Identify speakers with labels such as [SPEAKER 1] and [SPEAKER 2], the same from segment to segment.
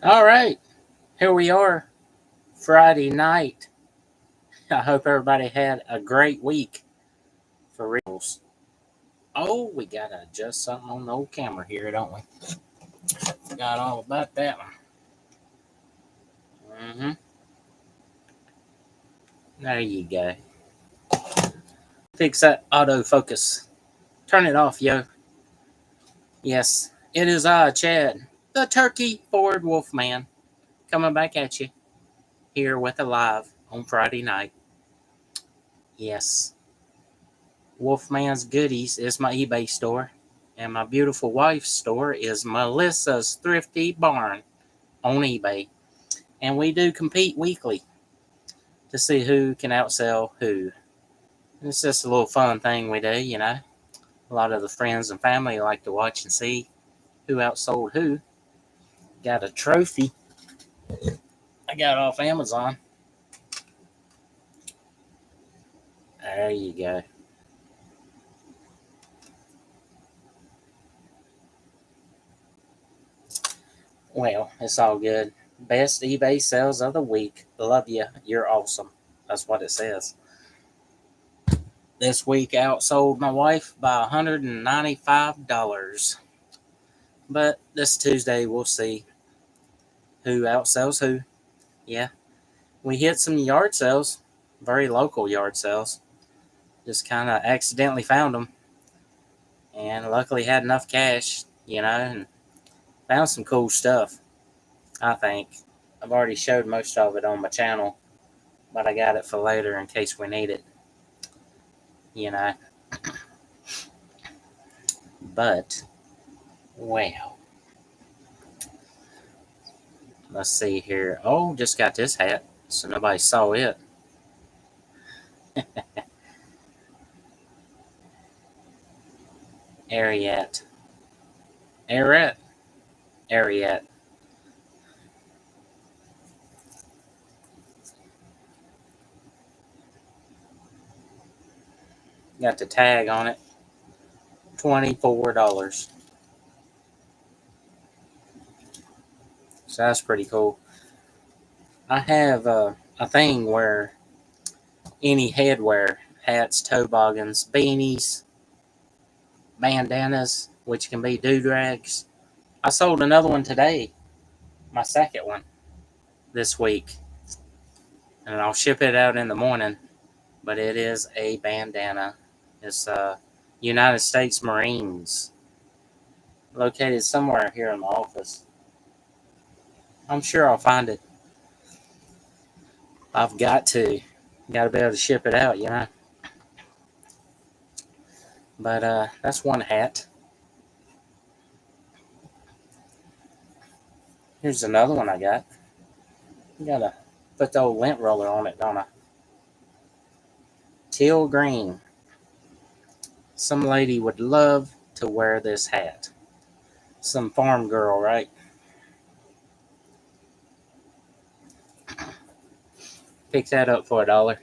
[SPEAKER 1] All right, here we are, Friday night. I hope everybody had a great week for reals. Oh, we gotta adjust something on the old camera here, don't we? Forgot all about that one. There you go. Fix that autofocus. Turn it off, yo. Yes, it is I, Chad, the Turkeyfordwolfman, coming back at you here with a live on Friday night. Yes, Wolfman's Goodies is my eBay store, and my beautiful wife's store is Melissa's Thrifty Barn on eBay. And we do compete weekly to see who can outsell who. It's just a little fun thing we do, you know. A lot of the friends and family like to watch and see who outsold who. Got a trophy I got off Amazon. There you go. Well, it's all good. Best eBay sales of the week. Love you. You're awesome. That's what it says. This week outsold my wife by $195. But this Tuesday we'll see who outsells who. Yeah. We hit some yard sales, very local yard sales. Just kind of accidentally found them. And luckily had enough cash, and found some cool stuff, I think. I've already showed most of it on my channel, but I got it for later in case we need it, you know. But, well, let's see here. Oh, just got this hat, so nobody saw it. Ariat. Ariat. Ariat. Got the tag on it. $24. So that's pretty cool. I have a thing where any headwear, hats, toboggans, beanies, bandanas, which can be do-rags. I sold another one today, my second one this week, and I'll ship it out in the morning. But it is a bandana. It's United States Marines, located somewhere here in the office. I'm sure I'll find it. I've got to be able to ship it out, But that's one hat. Here's another one I got. You gotta put the old lint roller on it, don't I? Teal green. Some lady would love to wear this hat. Some farm girl, right? Pick that up for $1.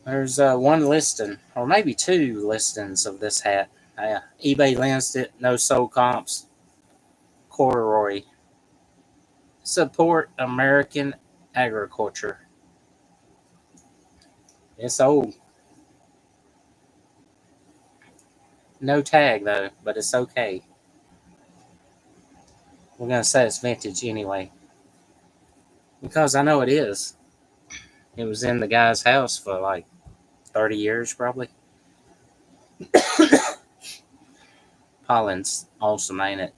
[SPEAKER 1] There's one listing, or maybe two listings of this hat. eBay listed it, no sold comps. Corduroy. Support American agriculture. It's old. No tag though, but it's okay. We're gonna say it's vintage anyway. Because I know it is. It was in the guy's house for like 30 years probably. Pollen's awesome, ain't it?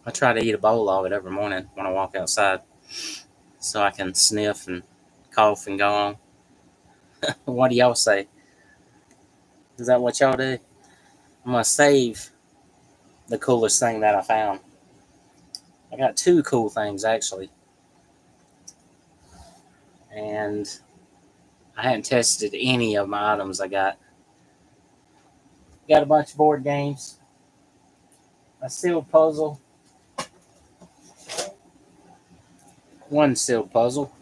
[SPEAKER 1] I try to eat a bowl of it every morning when I walk outside so I can sniff and cough and go on. What do y'all say? Is that what y'all do? I'm going to save the coolest thing that I found. I got two cool things actually. And I hadn't tested any of my items I got. Got a bunch of board games, a sealed puzzle, one sealed puzzle.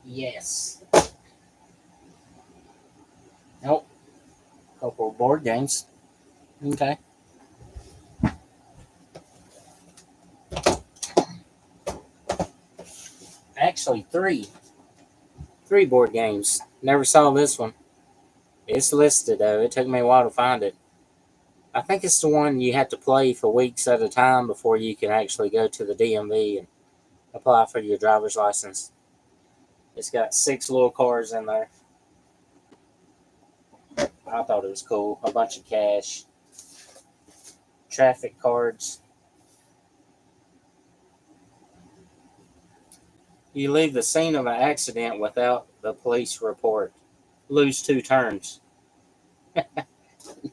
[SPEAKER 1] Yes. couple of board games. Okay. Actually, three board games. Never saw this one. It's listed though. It took me a while to find it. I think it's the one you have to play for weeks at a time before you can actually go to the DMV and apply for your driver's license. It's got 6 little cars in there. I thought it was cool. A bunch of cash, traffic cards. You leave the scene of an accident without the police report. Lose 2 turns.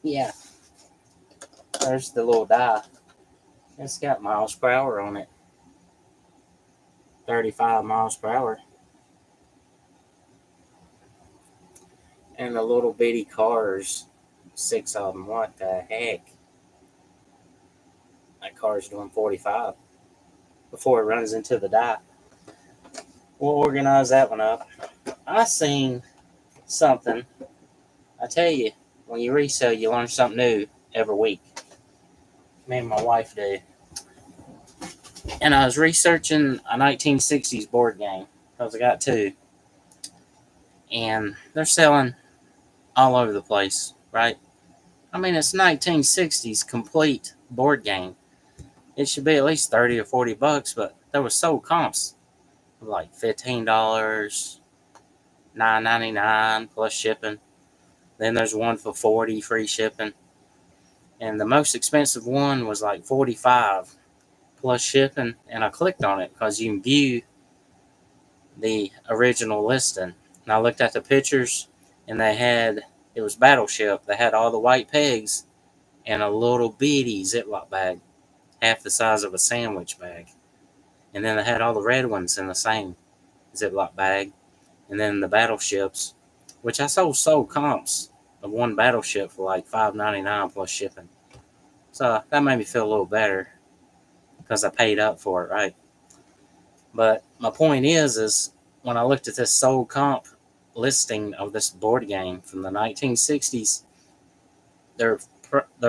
[SPEAKER 1] Yeah. There's the little die. It's got miles per hour on it. 35 miles per hour. And the little bitty cars. 6 of them. What the heck? That car's doing 45 before it runs into the die. We'll organize that one up. I seen something. I tell you, when you resell, you learn something new every week. Me and my wife do. And I was researching a 1960s board game because I got 2. And they're selling all over the place, right? I mean, it's 1960s complete board game. It should be at least 30 or 40 bucks, but there was sold comps of like $15, $9.99 plus shipping. Then there's one for $40 free shipping. And the most expensive one was like $45 plus shipping. And I clicked on it because you can view the original listing. And I looked at the pictures, and it was Battleship. They had all the white pegs and a little bitty Ziploc bag, half the size of a sandwich bag. And then they had all the red ones in the same Ziploc bag. And then the battleships, which I sold comps of one battleship for like $5.99 plus shipping. So that made me feel a little better because I paid up for it, right? But my point is when I looked at this sold comp listing of this board game from the 1960s, their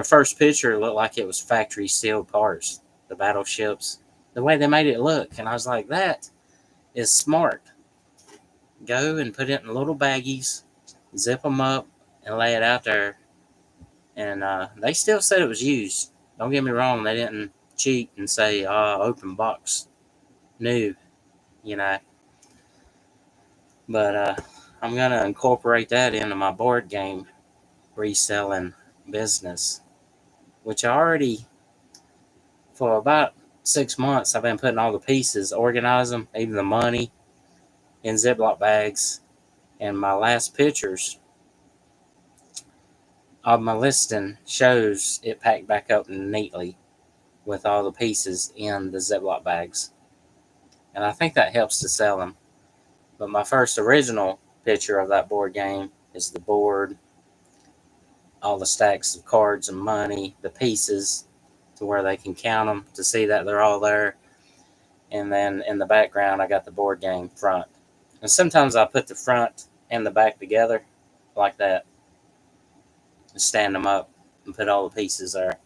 [SPEAKER 1] first picture looked like it was factory sealed parts, the battleships, the way they made it look. And I was like, that is smart. Go and put it in little baggies, zip them up, and lay it out there. And they still said it was used. Don't get me wrong, they didn't cheat and say, open box, new, you know. But I'm going to incorporate that into my board game reselling business, which I already, for about 6 months, I've been putting all the pieces, organize them, even the money, in Ziploc bags. And my last pictures of my listing shows it packed back up neatly with all the pieces in the Ziploc bags. And I think that helps to sell them. But my first original picture of that board game is the board, all the stacks of cards and money, the pieces to where they can count them to see that they're all there. And then in the background, I got the board game front. And sometimes I put the front and the back together like that and stand them up and put all the pieces there.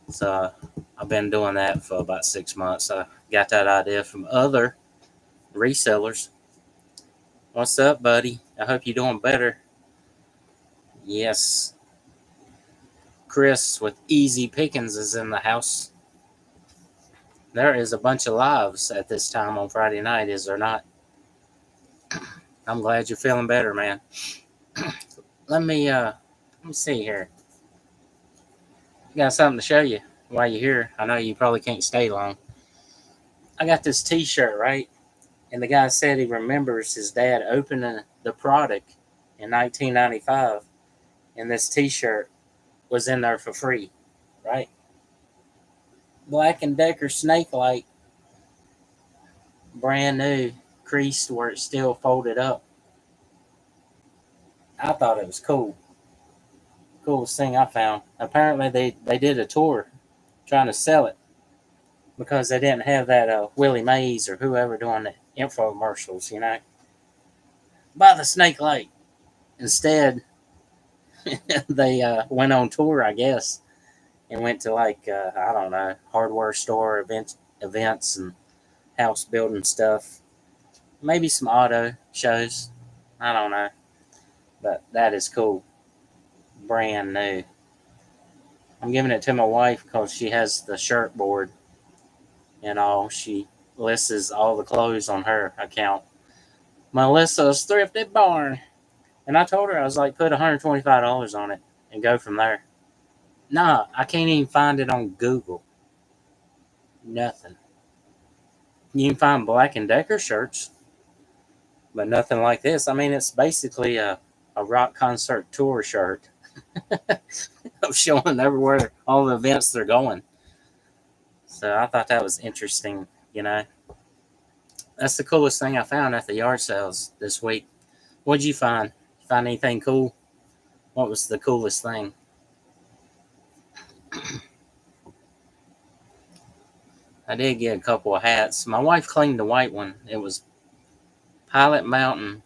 [SPEAKER 1] So I've been doing that for about 6 months. I got that idea from other resellers. What's up, buddy? I hope you're doing better. Yes. Chris with Easy Pickings is in the house. There is a bunch of lives at this time on Friday night, is there not? I'm glad you're feeling better, man. Let me see here. Got something to show you while you're here. I know you probably can't stay long. I got this t-shirt, right? And the guy said he remembers his dad opening the product in 1995, and this t-shirt was in there for free, right? Black & Decker Snake Light, brand new, creased where it's still folded up. I thought it was cool. Coolest thing I found. Apparently they did a tour trying to sell it because they didn't have that Willie Mays or whoever doing the infomercials, you know. Buy the Snake Light. Instead, They went on tour, I guess, and went to like I don't know, hardware store events and house building stuff. Maybe some auto shows. I don't know, but that is cool. Brand new. I'm giving it to my wife because she has the shirt board and all. She lists all the clothes on her account. Melissa's Thrifted Barn. And I told her, I was like, put $125 on it and go from there. Nah, I can't even find it on Google. Nothing. You can find Black and Decker shirts, but nothing like this. I mean, it's basically a rock concert tour shirt of showing everywhere, all the events they're going. So I thought that was interesting, you know. That's the coolest thing I found at the yard sales this week. What'd you find? Find anything cool? What was the coolest thing? I did get a couple of hats. My wife cleaned the white one. It was Pilot Mountain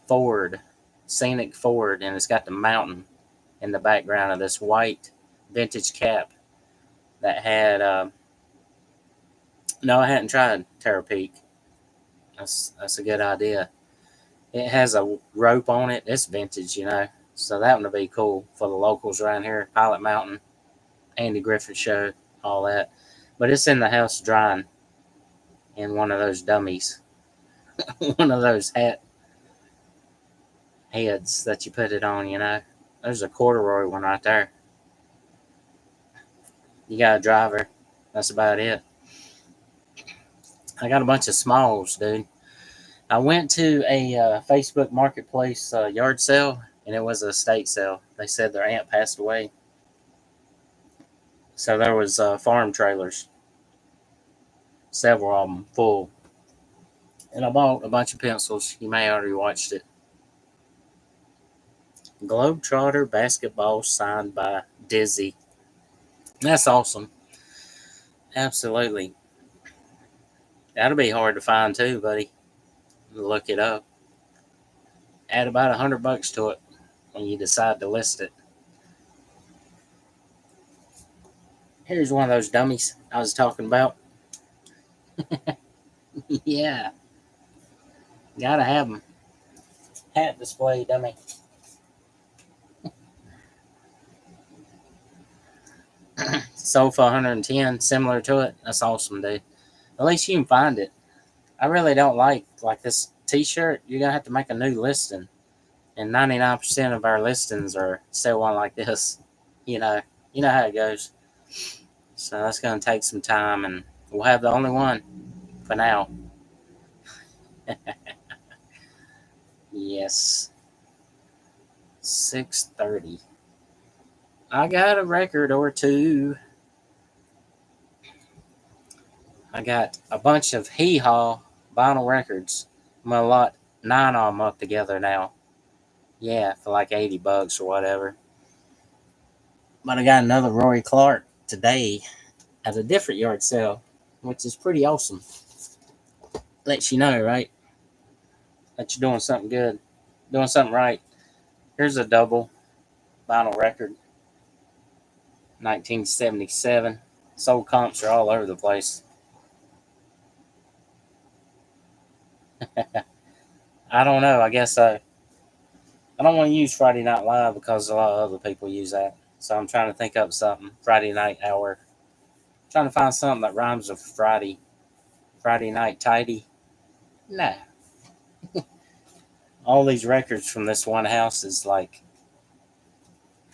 [SPEAKER 1] Ford, Scenic Ford, and it's got the mountain in the background of this white vintage cap that had. No, I hadn't tried Terra Peak. That's a good idea. It has a rope on it. It's vintage, you know. So that one would be cool for the locals around here. Pilot Mountain, Andy Griffith Show, all that. But it's in the house drying in one of those dummies. One of those hat heads that you put it on, you know. There's a corduroy one right there. You got a driver. That's about it. I got a bunch of smalls, dude. I went to a Facebook Marketplace yard sale, and it was a estate sale. They said their aunt passed away. So there was farm trailers, several of them full. And I bought a bunch of pencils. You may already watched it. Globetrotter basketball signed by Dizzy. That's awesome. Absolutely. That'll be hard to find too, buddy. Look it up. Add about $100 to it when you decide to list it. Here's one of those dummies I was talking about. Yeah, gotta have them. Hat display dummy. Sofa 110, similar to it. That's awesome, dude. At least you can find it. I really don't like this T-shirt. You're gonna have to make a new listing, and 99% of our listings are still one like this. You know, you know how it goes. So that's gonna take some time, and we'll have the only one for now. Yes, 6:30. I got a record or two. I got a bunch of Hee Haw vinyl records. I'm gonna lot 9 of them up together now. Yeah, for like $80 or whatever. But I got another Rory Clark today at a different yard sale, which is pretty awesome. Lets you know, right? That you're doing something good, doing something right. Here's a double vinyl record, 1977. Sold comps are all over the place. I don't know. I guess I don't want to use Friday Night Live because a lot of other people use that. So I'm trying to think up something. Friday Night Hour. Trying to find something that rhymes with Friday. Friday Night Tidy. Nah. All these records from this one house is like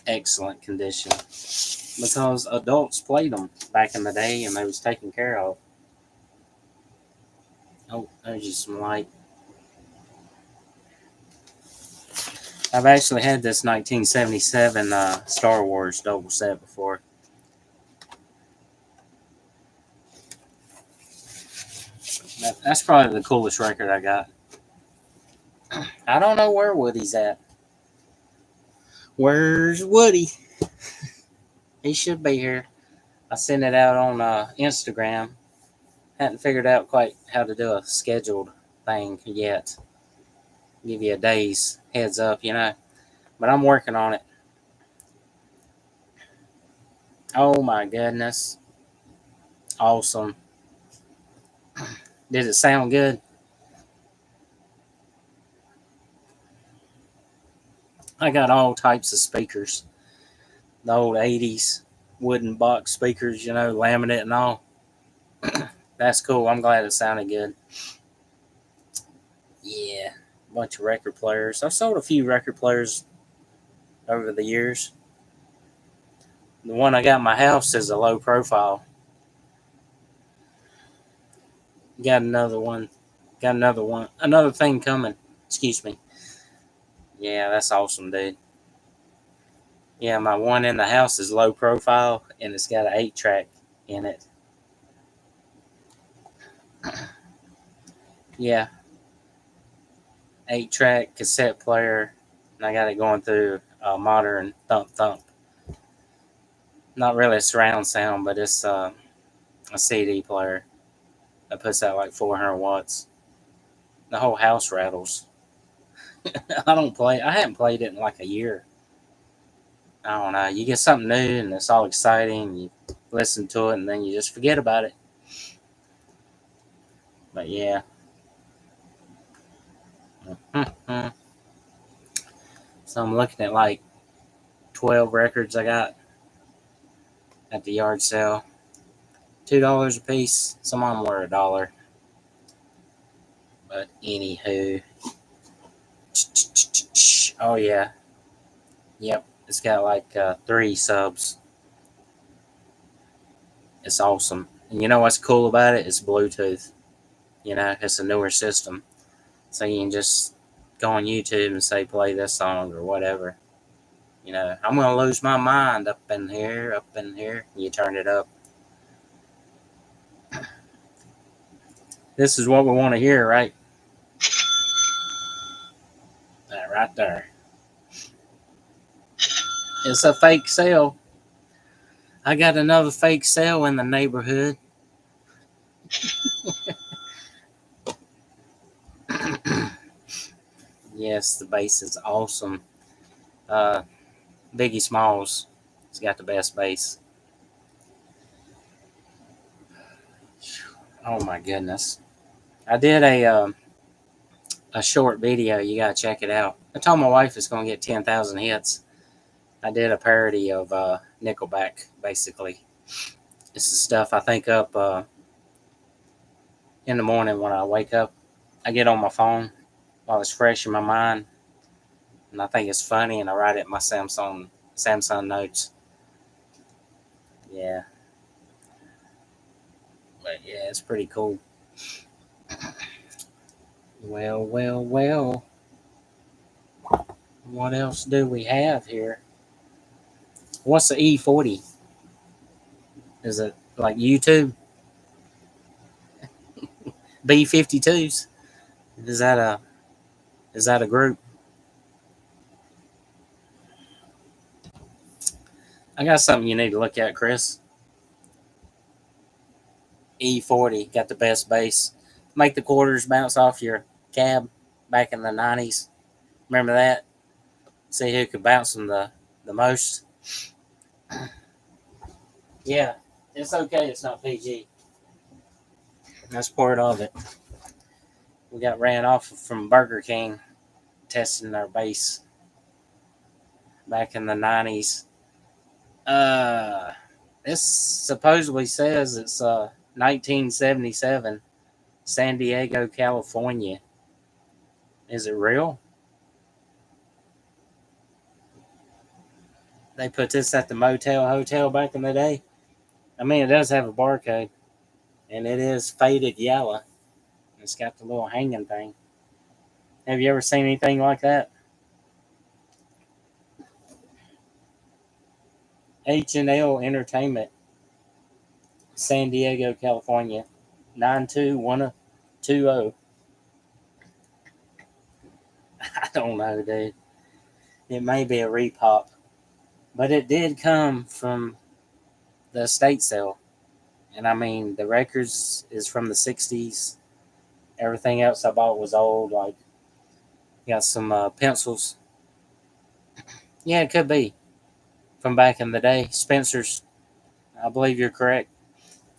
[SPEAKER 1] excellent condition because adults played them back in the day and they was taken care of. Oh, there's just some light. I've actually had this 1977 Star Wars double set before. That's probably the coolest record I got. I don't know where Woody's at. Where's Woody? He should be here. I sent it out on Instagram. Hadn't figured out quite how to do a scheduled thing yet. Give you a day's heads up, you know. But I'm working on it. Oh my goodness. Awesome. Did it sound good? I got all types of speakers. The old 80s wooden box speakers, laminate and all. That's cool. I'm glad it sounded good. Yeah. Bunch of record players. I've sold a few record players over the years. The one I got in my house is a low profile. Got another one. Got another one. Another thing coming. Excuse me. Yeah, that's awesome, dude. Yeah, my one in the house is low profile and it's got an 8-track in it. Yeah, 8-track cassette player. And I got it going through a modern thump thump. Not really a surround sound, but it's a CD player that puts out like 400 watts. The whole house rattles. I don't play. I haven't played it in like a year. I don't know. You get something new and it's all exciting. You listen to it and then you just forget about it. But yeah. So I'm looking at like 12 records I got at the yard sale. $2 a piece. Some of them were $1. But anywho. Oh yeah. Yep. It's got like 3 subs. It's awesome. And you know what's cool about it? It's Bluetooth. It's a newer system. So you can just go on YouTube and say play this song or whatever. I'm gonna lose my mind up in here, up in here. You turn it up. This is what we want to hear, right? That right there. It's a fake sale. I got another fake sale in the neighborhood. Yes, the bass is awesome. Uh, Biggie Smalls has got the best bass. Oh my goodness! I did a short video. You gotta check it out. I told my wife it's gonna get 10,000 hits. I did a parody of Nickelback, basically. It's the stuff I think up in the morning when I wake up. I get on my phone while it's fresh in my mind, and I think it's funny, and I write it in my Samsung notes. Yeah, but yeah, it's pretty cool. Well, well, well. What else do we have here? What's the E40? Is it like YouTube B52s? Is that a is that a group? I got something you need to look at, Chris. E40 got the best bass. Make the quarters bounce off your cab back in the 90s. Remember that? See who could bounce them the most. Yeah, it's okay. It's not PG. That's part of it. We got ran off from Burger King testing our bass back in the 90s. Uh, this supposedly says it's 1977, San Diego, California. Is it real? They put this at the motel hotel back in the day. I mean, it does have a barcode, and it is faded yellow. It's got the little hanging thing. Have you ever seen anything like that? H&L Entertainment, San Diego, California, 92120. I don't know, dude. It may be a repop, but it did come from the estate sale. And I mean, the records is from the 60s. Everything else I bought was old. Like, got some pencils. Yeah, it could be from back in the day. Spencer's. I believe you're correct.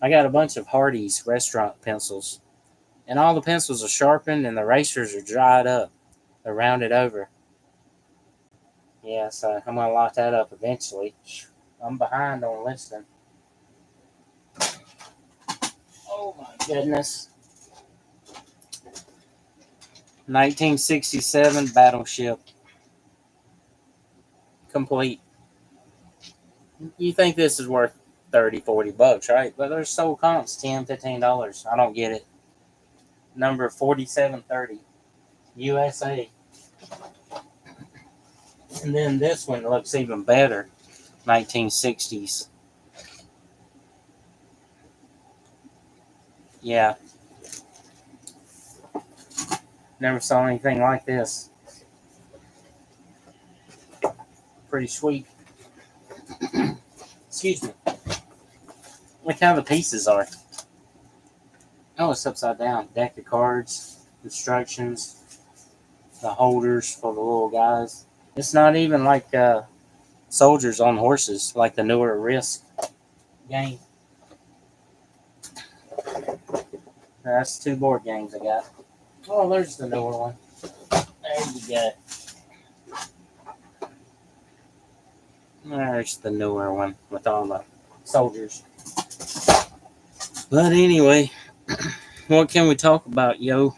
[SPEAKER 1] I got a bunch of Hardy's restaurant pencils, and all the pencils are sharpened and the erasers are dried up. They're rounded over. Yeah, so I'm going to lock that up eventually. I'm behind on listening. Oh my goodness. 1967 Battleship. Complete. You think this is worth 30, $40, right? But there's sold comps $10, $15. I don't get it. Number 4730. USA. And then this one looks even better. 1960s. Yeah. Never saw anything like this. Pretty sweet. Excuse me. Look how the pieces are. Oh, it's upside down. Deck of cards, instructions, the holders for the little guys. It's not even like soldiers on horses, like the newer Risk game. That's 2 board games I got. Oh, there's the newer one. There you go. There's the newer one with all the soldiers. But anyway, what can we talk about, yo?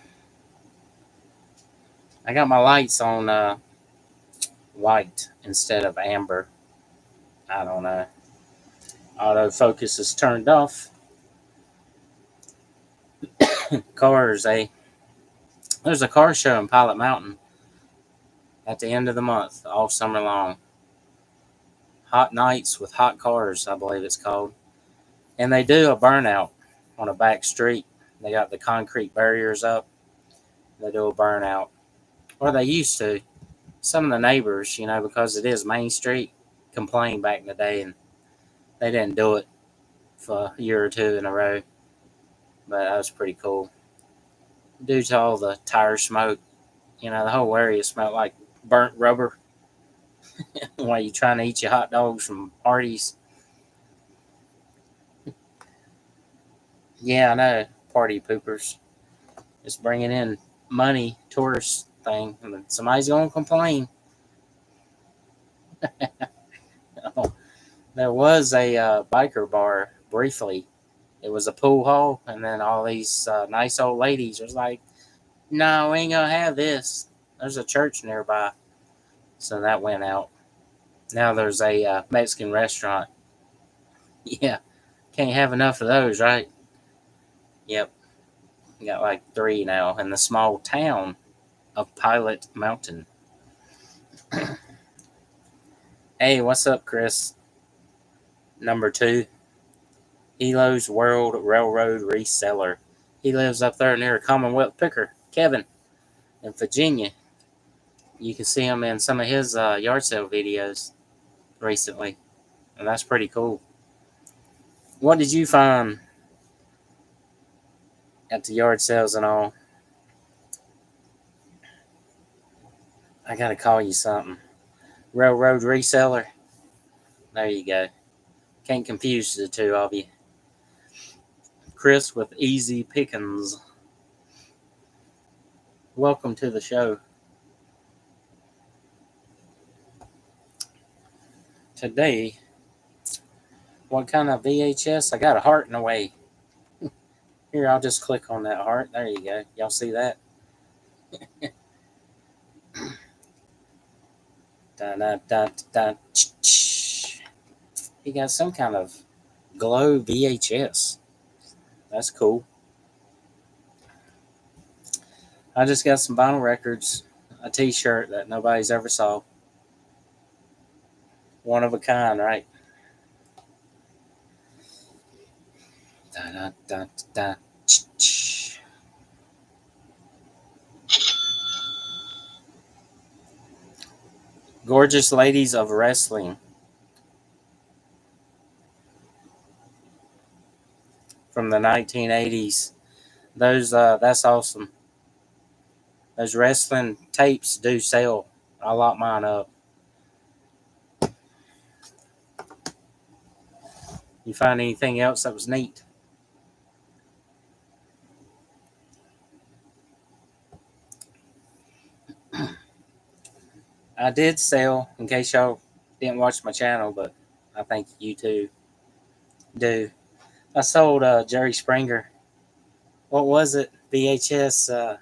[SPEAKER 1] I got my lights on white instead of amber. I don't know. Autofocus is turned off. Cars, eh? There's a car show in Pilot Mountain at the end of the month, all summer long. Hot Nights with Hot Cars, I believe it's called. And they do a burnout on a back street. They got the concrete barriers up. They do a burnout. Or they used to. Some of the neighbors, because it is Main Street, complained back in the day, and they didn't do it for a year or 2 in a row. But that was pretty cool. Due to all the tire smoke, the whole area smelled like burnt rubber while you're trying to eat your hot dogs from Hardee's. Yeah, I know. Party poopers. Just bringing in money, tourist thing. And somebody's going to complain. Oh, there was a biker bar briefly. It was a pool hall, and then all these nice old ladies was like, "No, we ain't gonna have this." There's a church nearby, so that went out. Now there's a Mexican restaurant. Yeah, can't have enough of those, right? Yep, got like 3 now in the small town of Pilot Mountain. Hey, what's up, Chris? Number 2, Elo's World Railroad Reseller. He lives up there near Commonwealth Picker, Kevin, in Virginia. You can see him in some of his yard sale videos recently, and that's pretty cool. What did you find at the yard sales and all? I gotta call you something. Railroad Reseller. There you go. Can't confuse the 2 of you. Chris with Easy Pickings. Welcome to the show. Today, what kind of VHS? I got a heart in the way. Here, I'll just click on that heart. There you go. Y'all see that? Da, da, da, da, He got some kind of glow VHS. That's cool. I just got some vinyl records, a t-shirt that nobody's ever saw. One of a kind, right? Da, da, da, da, Gorgeous Ladies of Wrestling. From the 1980s. That's awesome. Those wrestling tapes do sell. I lock mine up. You find anything else that was neat? I did sell, in case y'all didn't watch my channel, but I think you two do. I sold Jerry Springer. What was it? VHS.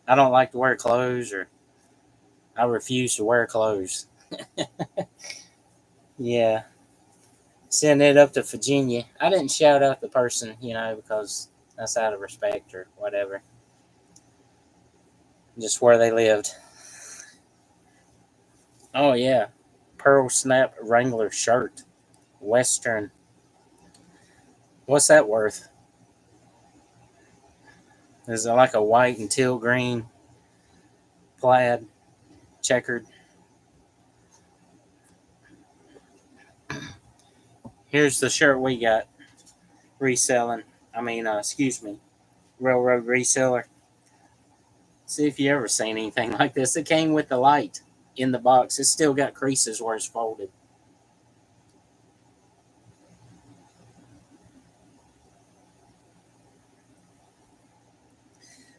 [SPEAKER 1] I don't like to wear clothes, or I refuse to wear clothes. Yeah, send it up to Virginia. I didn't shout out the person, because that's out of respect or whatever. Just where they lived. Oh yeah, pearl snap Wrangler shirt, Western. What's that worth? Is it like a white and teal green plaid checkered? Here's the shirt we got reselling. Excuse me, railroad reseller. See if you ever seen anything like this. It came with the light in the box. It's still got creases where it's folded.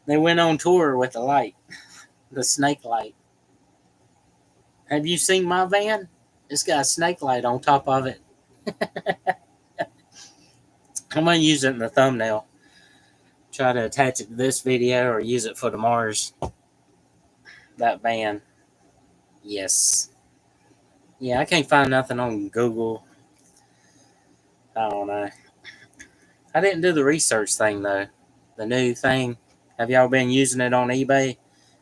[SPEAKER 1] They went on tour with the light, the snake light. Have you seen my van? It's got a snake light on top of it. I'm going to use it in the thumbnail. Try to attach it to this video or use it for tomorrow's. That van. Yes. Yeah, I can't find nothing on Google. I don't know. I didn't do the research thing, though. The new thing. Have y'all been using it on eBay?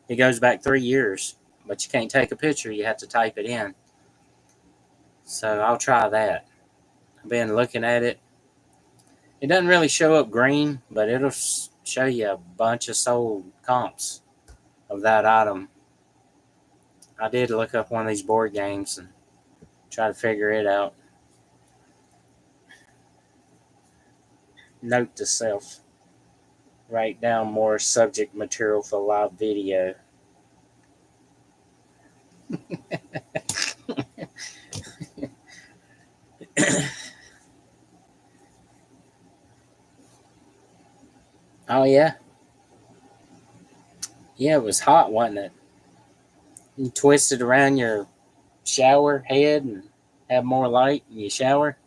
[SPEAKER 1] It goes back 3 years, but you can't take a picture. You have to type it in. So I'll try that. I've been looking at it. It doesn't really show up green, but it'll show you a bunch of sold comps of that item. I did look up one of these board games and try to figure it out. Note to self. Write down more subject material for live video. Oh, yeah? Yeah, it was hot, wasn't it? You twist it around your shower head and have more light in your shower.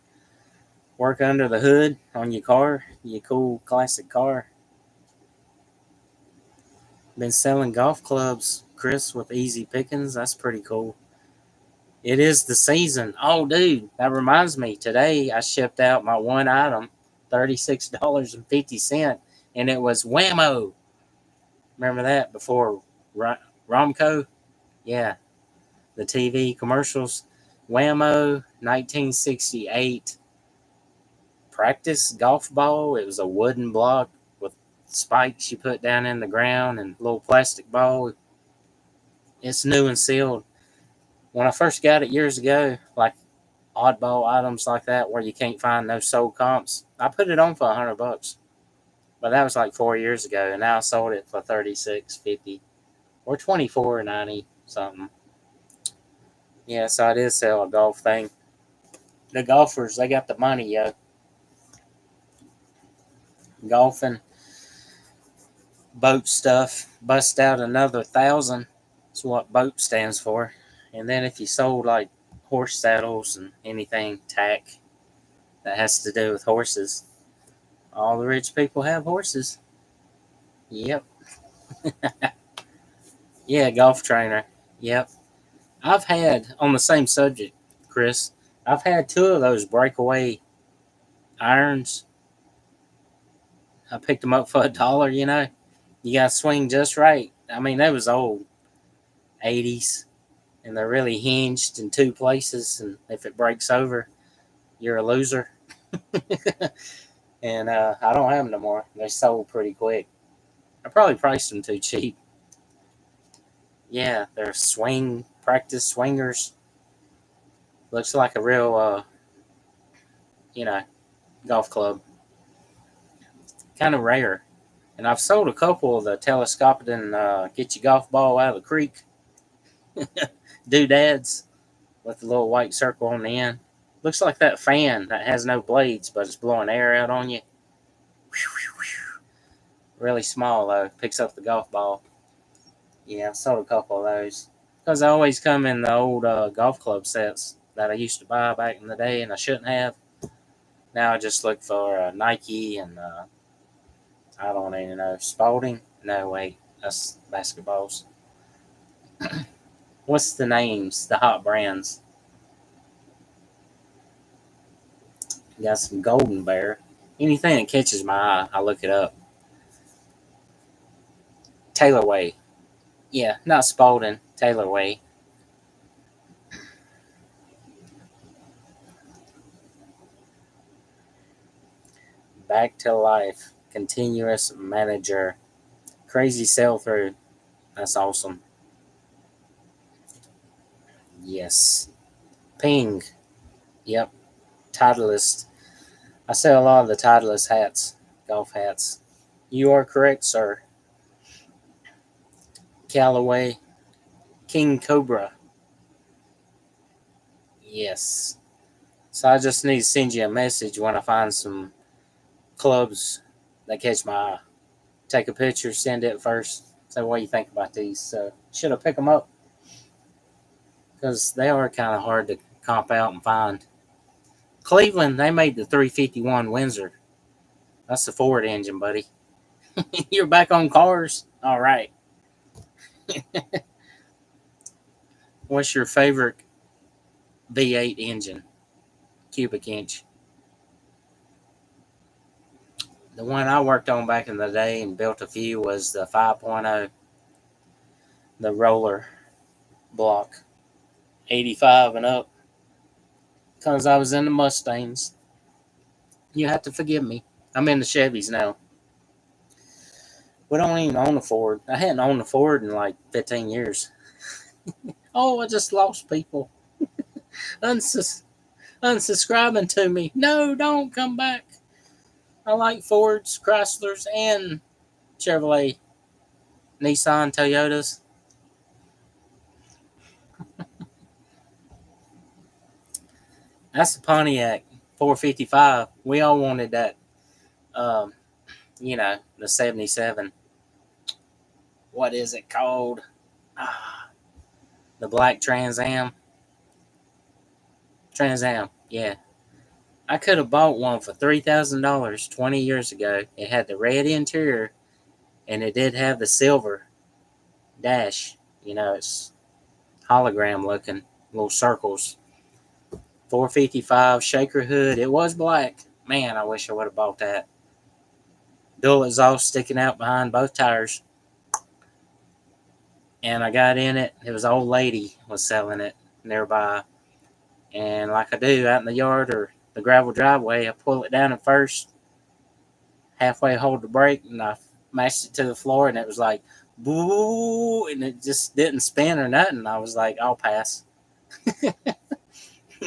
[SPEAKER 1] Work under the hood on your car, your cool classic car. Been selling golf clubs, Chris, with easy pickings. That's pretty cool. It is the season. Oh, dude, that reminds me. Today I shipped out my one item, $36.50, and it was Whammo. Remember that before Romco? Yeah, the TV commercials. Whammo, 1968 practice golf ball. It was a wooden block with spikes you put down in the ground and a little plastic ball. It's new and sealed. When I first got it years ago, like oddball items like that where you can't find no sold comps, I put it on for $100. But that was like 4 years ago, and now I sold it for $36.50 or $24.90 something. Yeah, so I did sell a golf thing. The golfers, they got the money, yo. Golfing, boat stuff, bust out another 1,000. That's what boat stands for. And then if you sold like horse saddles and anything tack that has to do with horses, all the rich people have horses. Yep. Yeah, golf trainer. Yep. I've had, on the same subject, Chris, I've had two of those breakaway irons. I picked them up for $1, You got to swing just right. They was old, 80s, and they're really hinged in two places, and if it breaks over, you're a loser. And I don't have them no more. They sold pretty quick. I probably priced them too cheap. Yeah, they're practice swingers. Looks like a real, you know, golf club. Kind of rare. And I've sold a couple of the telescopic and get your golf ball out of the creek doodads with the little white circle on the end. Looks like that fan that has no blades, but it's blowing air out on you. Really small though. Picks up the golf ball. Yeah, I've sold a couple of those because they always come in the old golf club sets that I used to buy back in the day, and I shouldn't have. Now I just look for Nike and I don't even know, Spalding. No, wait, that's basketballs. What's the names? The hot brands. You got some Golden Bear. Anything that catches my eye, I look it up. Taylorway. Yeah, not Spalding. Taylorway. Back to life. Continuous manager. Crazy sell through. That's awesome. Yes. Ping. Yep. Titleist. I sell a lot of the Titleist hats. Golf hats. You are correct, sir. Callaway. King Cobra. Yes. So I just need to send you a message when I find some clubs that catch my eye. Take a picture, send it first. Say what you think about these. So should I pick them up? Because they are kind of hard to comp out and find. Cleveland, they made the 351 Windsor. That's the Ford engine, buddy. You're back on cars? All right. What's your favorite V8 engine? Cubic inch. The one I worked on back in the day and built a few was the 5.0, the roller block, 85 and up. Because I was in the Mustangs. You have to forgive me. I'm in the Chevys now. We don't even own a Ford. I hadn't owned a Ford in like 15 years. Oh, I just lost people. Unsubscribing to me. No, don't come back. I like Fords, Chryslers, and Chevrolet, Nissan, Toyotas. That's the Pontiac 455. We all wanted that, um, the 77. What is it called? Ah, the black Trans Am. Trans Am, yeah. I could have bought one for $3,000 20 years ago. It had the red interior, and it did have the silver dash. It's hologram looking, little circles. 455 shaker hood. It was black. Man, I wish I would have bought that. Dual exhaust sticking out behind both tires. And I got in it. It was an old lady was selling it nearby. And like I do out in the yard or the gravel driveway, I pull it down at first, halfway hold the brake, and I mashed it to the floor, and it was like, boo, and it just didn't spin or nothing. I was like, I'll pass.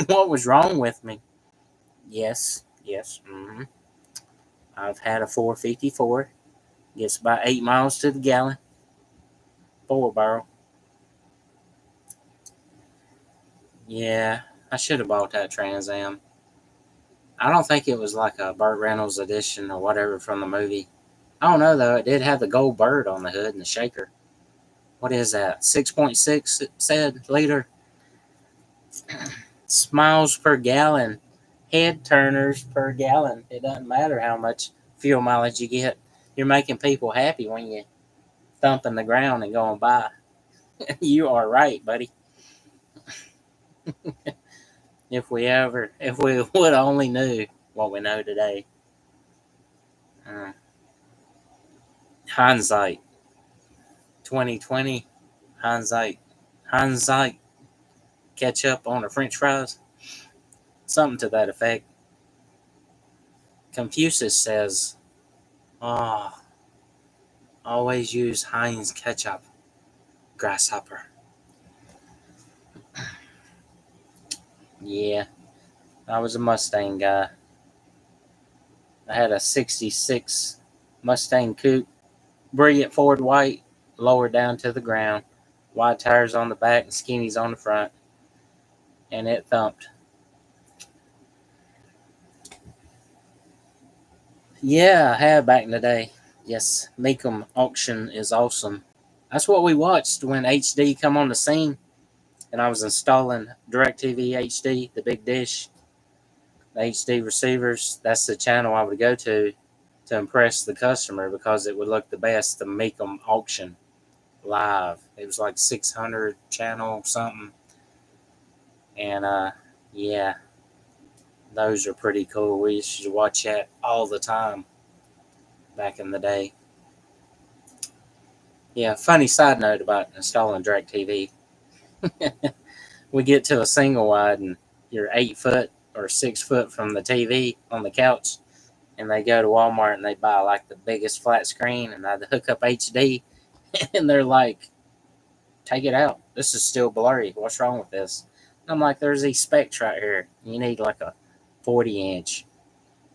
[SPEAKER 1] What was wrong with me? Yes. Mm-hmm. I've had a 454. Gets about 8 miles to the gallon. 4 barrel. Yeah, I should have bought that Trans Am. I don't think it was like a Burt Reynolds edition or whatever from the movie. I don't know though. It did have the gold bird on the hood and the shaker. What is that? 6.6 it said liter. Miles per gallon. Head turners per gallon. It doesn't matter how much fuel mileage you get. You're making people happy when you thumping the ground and going by. You are right, buddy. If we would only knew what we know today. Uh, Hindsight, 2020, hindsight, ketchup on the French fries, something to that effect. Confucius says, "Oh, always use Heinz ketchup, grasshopper." Yeah, I was a Mustang guy. I had a '66 Mustang Coupe, brilliant forward white, lowered down to the ground, wide tires on the back and skinnies on the front, and it thumped. Yeah, I have back in the day. Yes, Meekum auction is awesome. That's what we watched when HD come on the scene, and I was installing DirecTV HD, the big dish, the HD receivers. That's the channel I would go to impress the customer because it would look the best. The Meekum auction live. It was like 600 channel something, and yeah, those are pretty cool. We used to watch that all the time back in the day. Yeah, funny side note about installing DirecTV. We get to a single wide and you're 8 foot or 6 foot from the TV on the couch, and they go to Walmart and they buy like the biggest flat screen, and I hook up HD, and they're like, "Take it out. This is still blurry. What's wrong with this?" And I'm like, "There's these specs right here. You need like a 40 inch,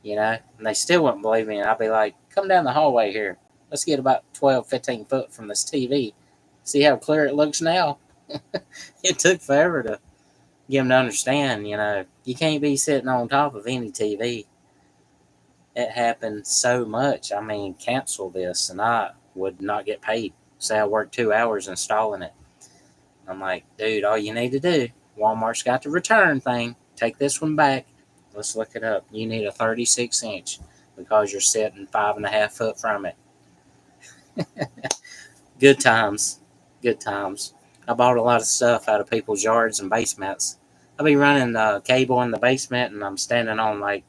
[SPEAKER 1] you know?" And they still wouldn't believe me, and I'd be like, "Come down the hallway here. Let's get about 12, 15 foot from this TV. See how clear it looks now?" It took forever to get them to understand, you can't be sitting on top of any TV. It happened so much. I mean, cancel this, and I would not get paid. Say I worked 2 hours installing it. I'm like, dude, all you need to do, Walmart's got the return thing. Take this one back. Let's look it up. You need a 36 inch because you're sitting 5.5 foot from it. Good times. Good times. I bought a lot of stuff out of people's yards and basements. I'll be running cable in the basement, and I'm standing on like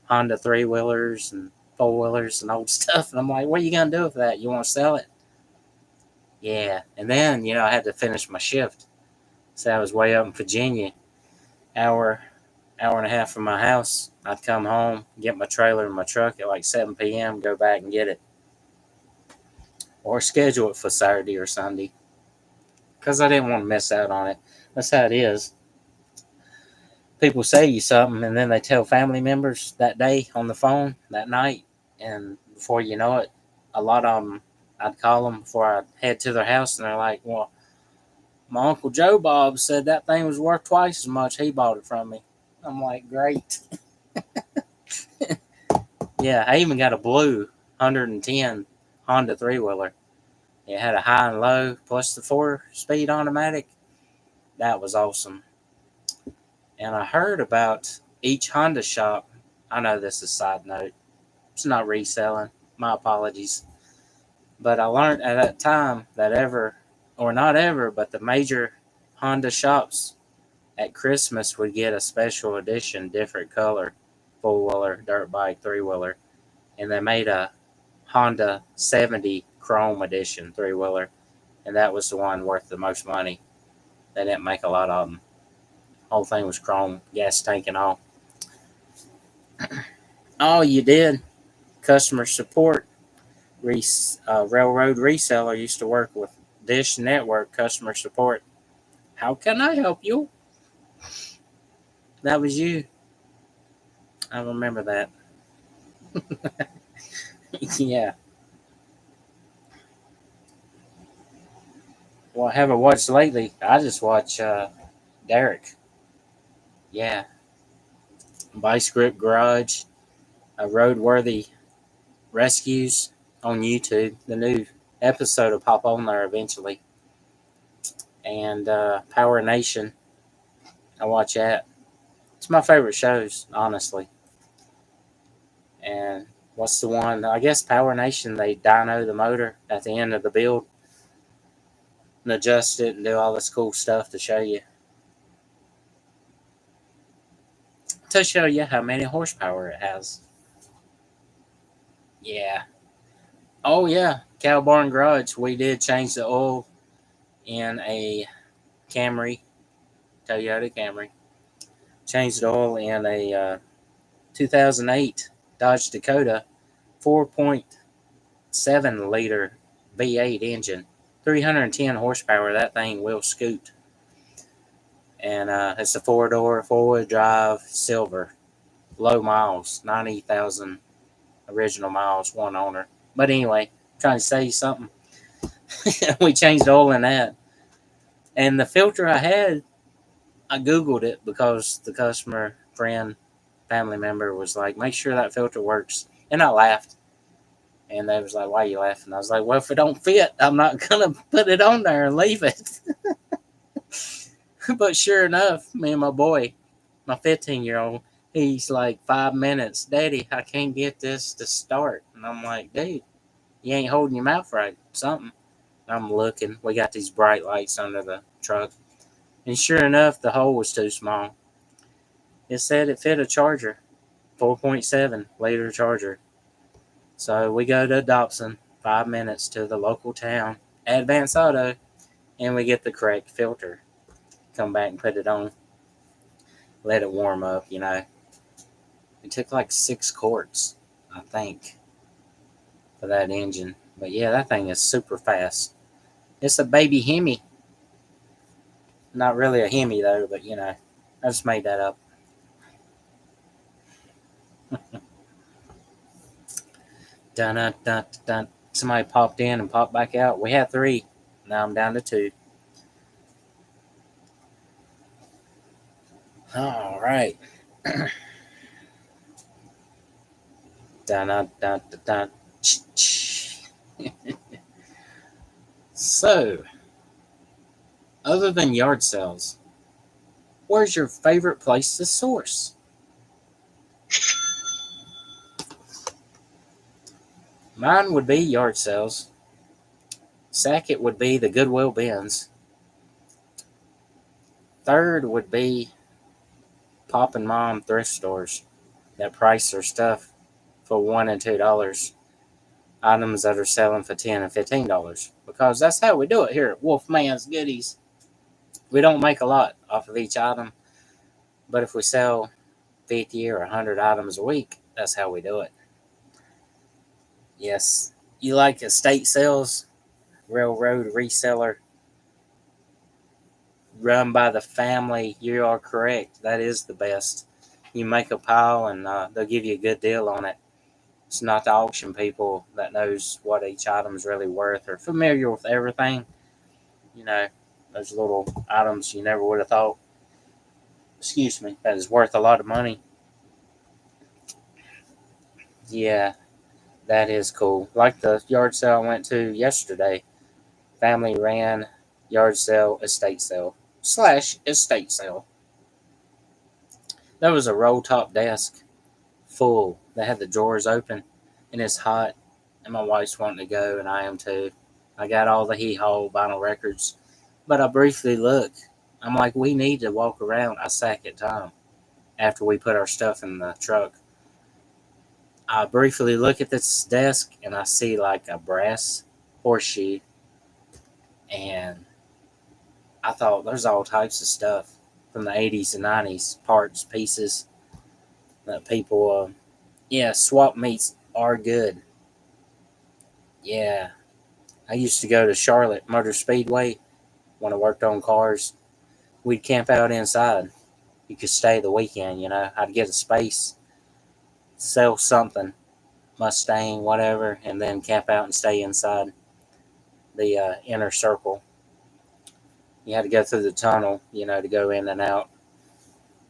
[SPEAKER 1] Honda three wheelers and four wheelers and old stuff. And I'm like, what are you going to do with that? You want to sell it? Yeah. And then, I had to finish my shift. So I was way up in Virginia, hour, hour and a half from my house. I'd come home, get my trailer and my truck at like 7 p.m., go back and get it, or schedule it for Saturday or Sunday because I didn't want to miss out on it. That's how it is. People say you something, and then they tell family members that day on the phone that night, and before you know it, a lot of them, I'd call them before I head to their house, and they're like, "Well, my Uncle Joe Bob said that thing was worth twice as much. He bought it from me." I'm like, "Great." Yeah, I even got a blue 110 Honda three wheeler. It had a high and low plus the 4-speed automatic. That was awesome. And I heard about each Honda shop. I know this is a side note. It's not reselling. My apologies. But I learned at that time that ever, or not ever, but the major Honda shops at Christmas would get a special edition, different color, four wheeler, dirt bike, three wheeler. And they made a Honda 70 Chrome edition three wheeler. And that was the one worth the most money. They didn't make a lot of them. Whole thing was chrome, gas tank and all. Oh, you did. Customer support, railroad reseller, used to work with Dish Network customer support. How can I help you? That was you. I remember that. Yeah. Well, I haven't watched lately. I just watch Derek. Yeah. Vice Grip Garage, Roadworthy Rescues on YouTube. The new episode will pop on there eventually. And Power Nation. I watch that. It's my favorite shows, honestly. And what's the one? I guess Power Nation, they dyno the motor at the end of the build and adjust it and do all this cool stuff to show you how many horsepower it has. Yeah. Oh yeah. Cow Barn Garage. We did change the oil in a Camry, Toyota Camry. Changed the oil in a 2008 Dodge Dakota 4.7 liter V8 engine. 310 horsepower. That thing will scoot. And it's a four-door, four-wheel drive, silver, low miles, 90,000 original miles, one owner. But anyway, I'm trying to say something. We changed oil in that. And the filter I had, I Googled it because the customer, friend, family member was like, make sure that filter works. And I laughed. And they was like, why are you laughing? I was like, well, if it don't fit, I'm not going to put it on there and leave it. But sure enough, me and my boy, my 15-year-old, he's like, 5 minutes. Daddy, I can't get this to start. And I'm like, dude, you ain't holding your mouth right. Something. I'm looking. We got these bright lights under the truck. And sure enough, the hole was too small. It said it fit a charger, 4.7 liter charger. So we go to Dobson, 5 minutes to the local town, Advance Auto, and we get the correct filter. Come back and put it on. Let it warm up, It took like 6 quarts, I think, for that engine. But yeah, that thing is super fast. It's a baby Hemi. Not really a Hemi though, but I just made that up. Dun dun dun dun. Somebody popped in and popped back out. We had 3. Now I'm down to 2. All right. Dun dun dun dun. So, other than yard sales, where's your favorite place to source? Mine would be yard sales. Second would be the Goodwill bins. Third would be Pop and Mom thrift stores that price their stuff for $1 and $2. Items that are selling for $10 and $15. Because that's how we do it here at Wolfman's Goodies. We don't make a lot off of each item, but if we sell 50 or 100 items a week, that's how we do it. Yes, you like estate sales, railroad reseller, run by the family, you are correct. That is the best. You make a pile and they'll give you a good deal on it. It's not the auction people that knows what each item is really worth or familiar with everything. Those little items you never would have thought, that is worth a lot of money. Yeah, that is cool. Like the yard sale I went to yesterday. Family ran yard sale, estate sale / estate sale. There was a roll top desk full. They had the drawers open, and it's hot. And my wife's wanting to go, and I am too. I got all the hee-haw vinyl records, but I briefly look. I'm like, we need to walk around a second time after we put our stuff in the truck. I briefly look at this desk, and I see like a brass horseshoe, and I thought there's all types of stuff from the 80s and 90s, parts, pieces that people, swap meets are good. Yeah, I used to go to Charlotte Motor Speedway when I worked on cars. We'd camp out inside. You could stay the weekend, I'd get a space, sell something, Mustang, whatever, and then camp out and stay inside the inner circle. You had to go through the tunnel, to go in and out.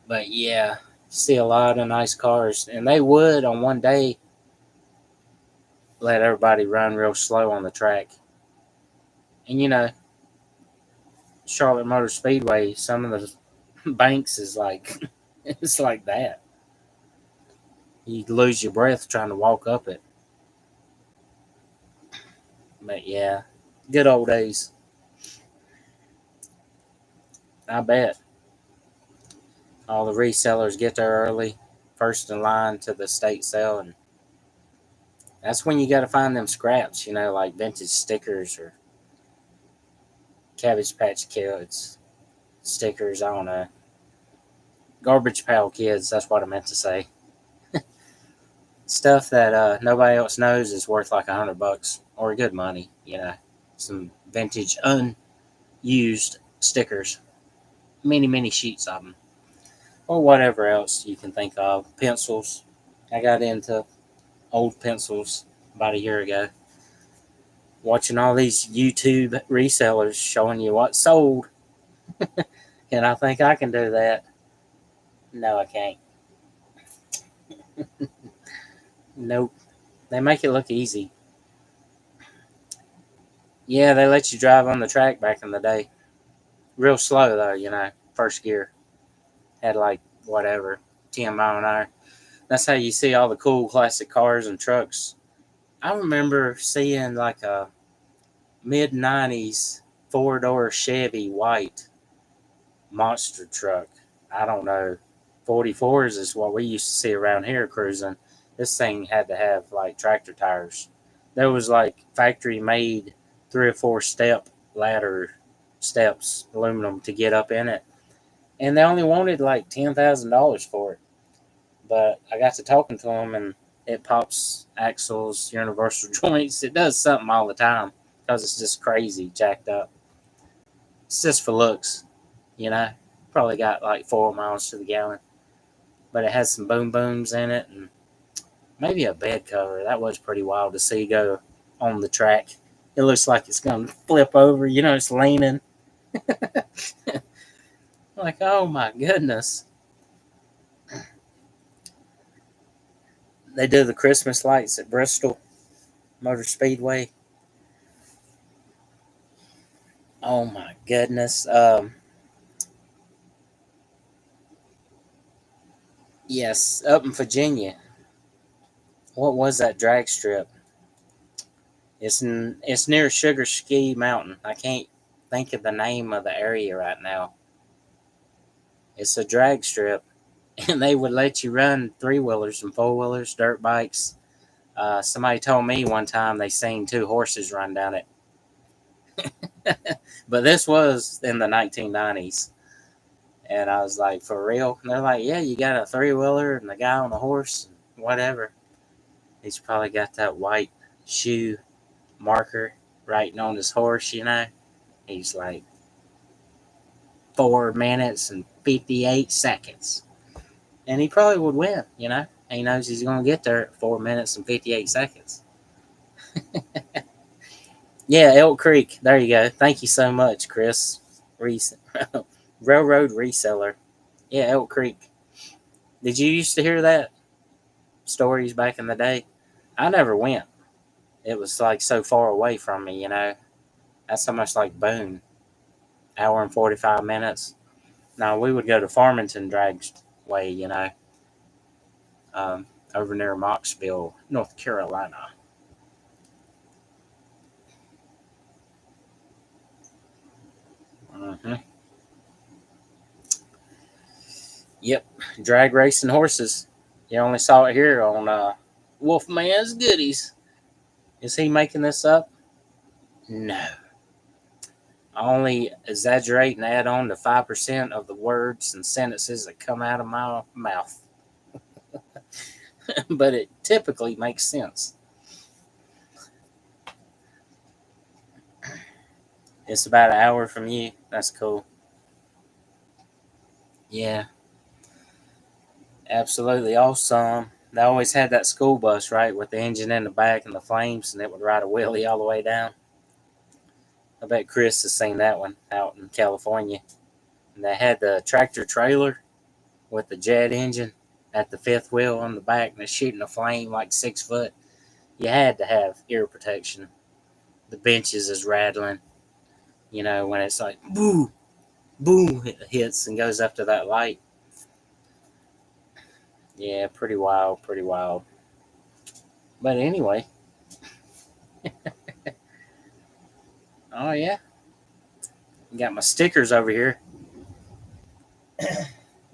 [SPEAKER 1] But yeah, see a lot of nice cars. And they would, on one day, let everybody run real slow on the track. And Charlotte Motor Speedway, some of the banks is like, it's like that. You lose your breath trying to walk up it. But yeah, good old days. I bet. All the resellers get there early, first in line to the estate sale, and that's when you got to find them scraps, like vintage stickers or Cabbage Patch Kids stickers. I don't know. Garbage Pail Kids, that's what I meant to say. Stuff that nobody else knows is worth like $100 or good money, Some vintage unused stickers. Many sheets of them. Or whatever else you can think of. Pencils. I got into old pencils about a year ago. Watching all these YouTube resellers showing you what's sold. And I think I can do that. No, I can't. Nope. They make it look easy. Yeah, they let you drive on the track back in the day. Real slow though. First gear had like whatever 10 mile an hour. That's how you see all the cool classic cars and trucks. I remember seeing like a mid-90s four-door Chevy white monster truck. I don't know. 44s is what we used to see around here cruising. This thing had to have like tractor tires. There was like factory made 3 or 4 step ladder steps, aluminum, to get up in it. And they only wanted like $10,000 for it. But I got to talking to them, and it pops axles, universal joints. It does something all the time because it's just crazy, jacked up. It's just for looks, you know. Probably got like 4 miles to the gallon, but it has some boom booms in it and maybe a bed cover. That was pretty wild to see go on the track. It looks like it's going to flip over. It's leaning. Like, oh my goodness. They do the Christmas lights at Bristol Motor Speedway. Oh my goodness. Yes, up in Virginia. What was that drag strip? It's near Sugar Ski Mountain. I can't think of the name of the area right now. It's a drag strip, and they would let you run 3-wheelers and 4-wheelers, dirt bikes. Somebody told me one time they seen 2 horses run down it. But this was in the 1990s. And I was like, for real? And they're like, yeah, you got a 3-wheeler and the guy on a horse, whatever. He's probably got that white shoe marker writing on his horse. He's like 4 minutes and 58 seconds. And he probably would win. He knows he's going to get there at 4 minutes and 58 seconds. Yeah, Elk Creek. There you go. Thank you so much, Chris. Railroad reseller. Yeah, Elk Creek. Did you used to hear that? Stories back in the day? I never went. It was like so far away from me. That's so much like Boone. Hour and 45 minutes. Now, we would go to Farmington Dragway, over near Moxville, North Carolina. Mm-hmm. Yep, drag racing horses. You only saw it here on Wolfman's Goodies. Is he making this up? No. I only exaggerate and add on to 5% of the words and sentences that come out of my mouth. But it typically makes sense. It's about an hour from you. That's cool. Yeah, absolutely awesome. They always had that school bus, right, with the engine in the back and the flames, and it would ride a wheelie all the way down. I bet Chris has seen that one out in California. And they had the tractor trailer with the jet engine at the fifth wheel on the back, and it's shooting a flame like 6 foot. You had to have ear protection. The benches is rattling, when it's like boom, boom, it hits and goes up to that light. Yeah, pretty wild, pretty wild. But anyway, oh yeah, got my stickers over here.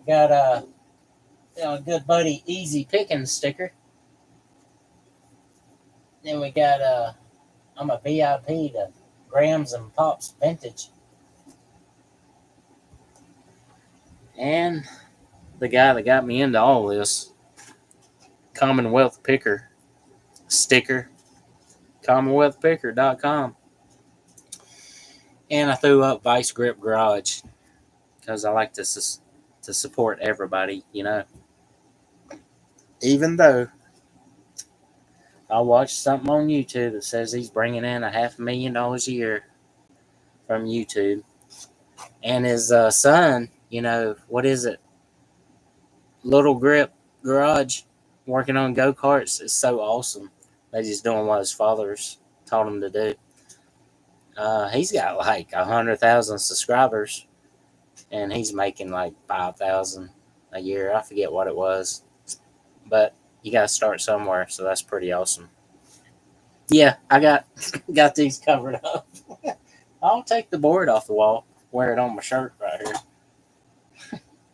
[SPEAKER 1] Got a good buddy Easy Pickings sticker. Then we got I'm a VIP to Grams and Pops Vintage. And the guy that got me into all this, Commonwealth Picker sticker, CommonwealthPicker.com. And I threw up Vice Grip Garage because I like to support everybody. Even though I watched something on YouTube that says he's bringing in $500,000 a year from YouTube. And his son, what is it? Little Grip Garage, working on go-karts is so awesome. They just doing what his fathers taught him to do. He's got like 100,000 subscribers, and he's making like 5,000 a year. I forget what it was, but you got to start somewhere, so that's pretty awesome. Yeah, I got these covered up. I'll take the board off the wall, wear it on my shirt right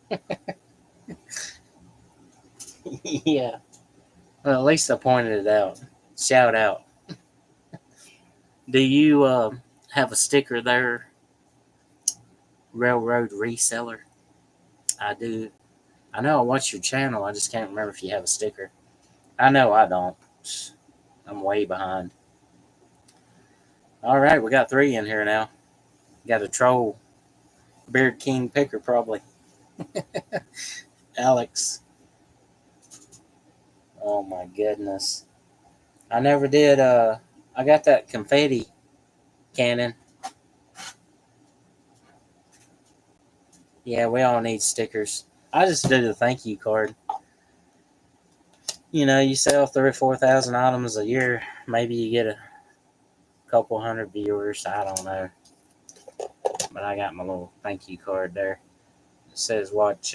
[SPEAKER 1] here. Yeah, well, at least I pointed it out. Shout out. Do you have a sticker there, Railroad Reseller? I do. I know I watch your channel. I just can't remember if you have a sticker. I know I don't. I'm way behind. All right, we got 3 in here now. Got a troll, Beard King Picker probably. Alex. Oh my goodness. I never did. I got that confetti cannon. Yeah, we all need stickers. I just did a thank you card. You know, you sell 3 or 4,000 items a year. Maybe you get a couple hundred viewers. I don't know. But I got my little thank you card there. It says watch.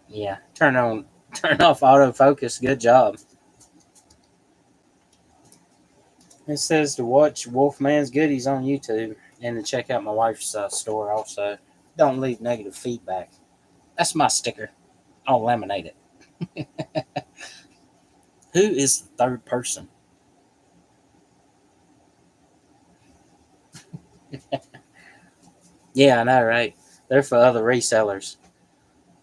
[SPEAKER 1] Yeah, turn off autofocus. Good job. It says to watch Wolfman's Goodies on YouTube and to check out my wife's store also. Don't leave negative feedback. That's my sticker. I'll laminate it. Who is the third person? Yeah, I know, right? They're for other resellers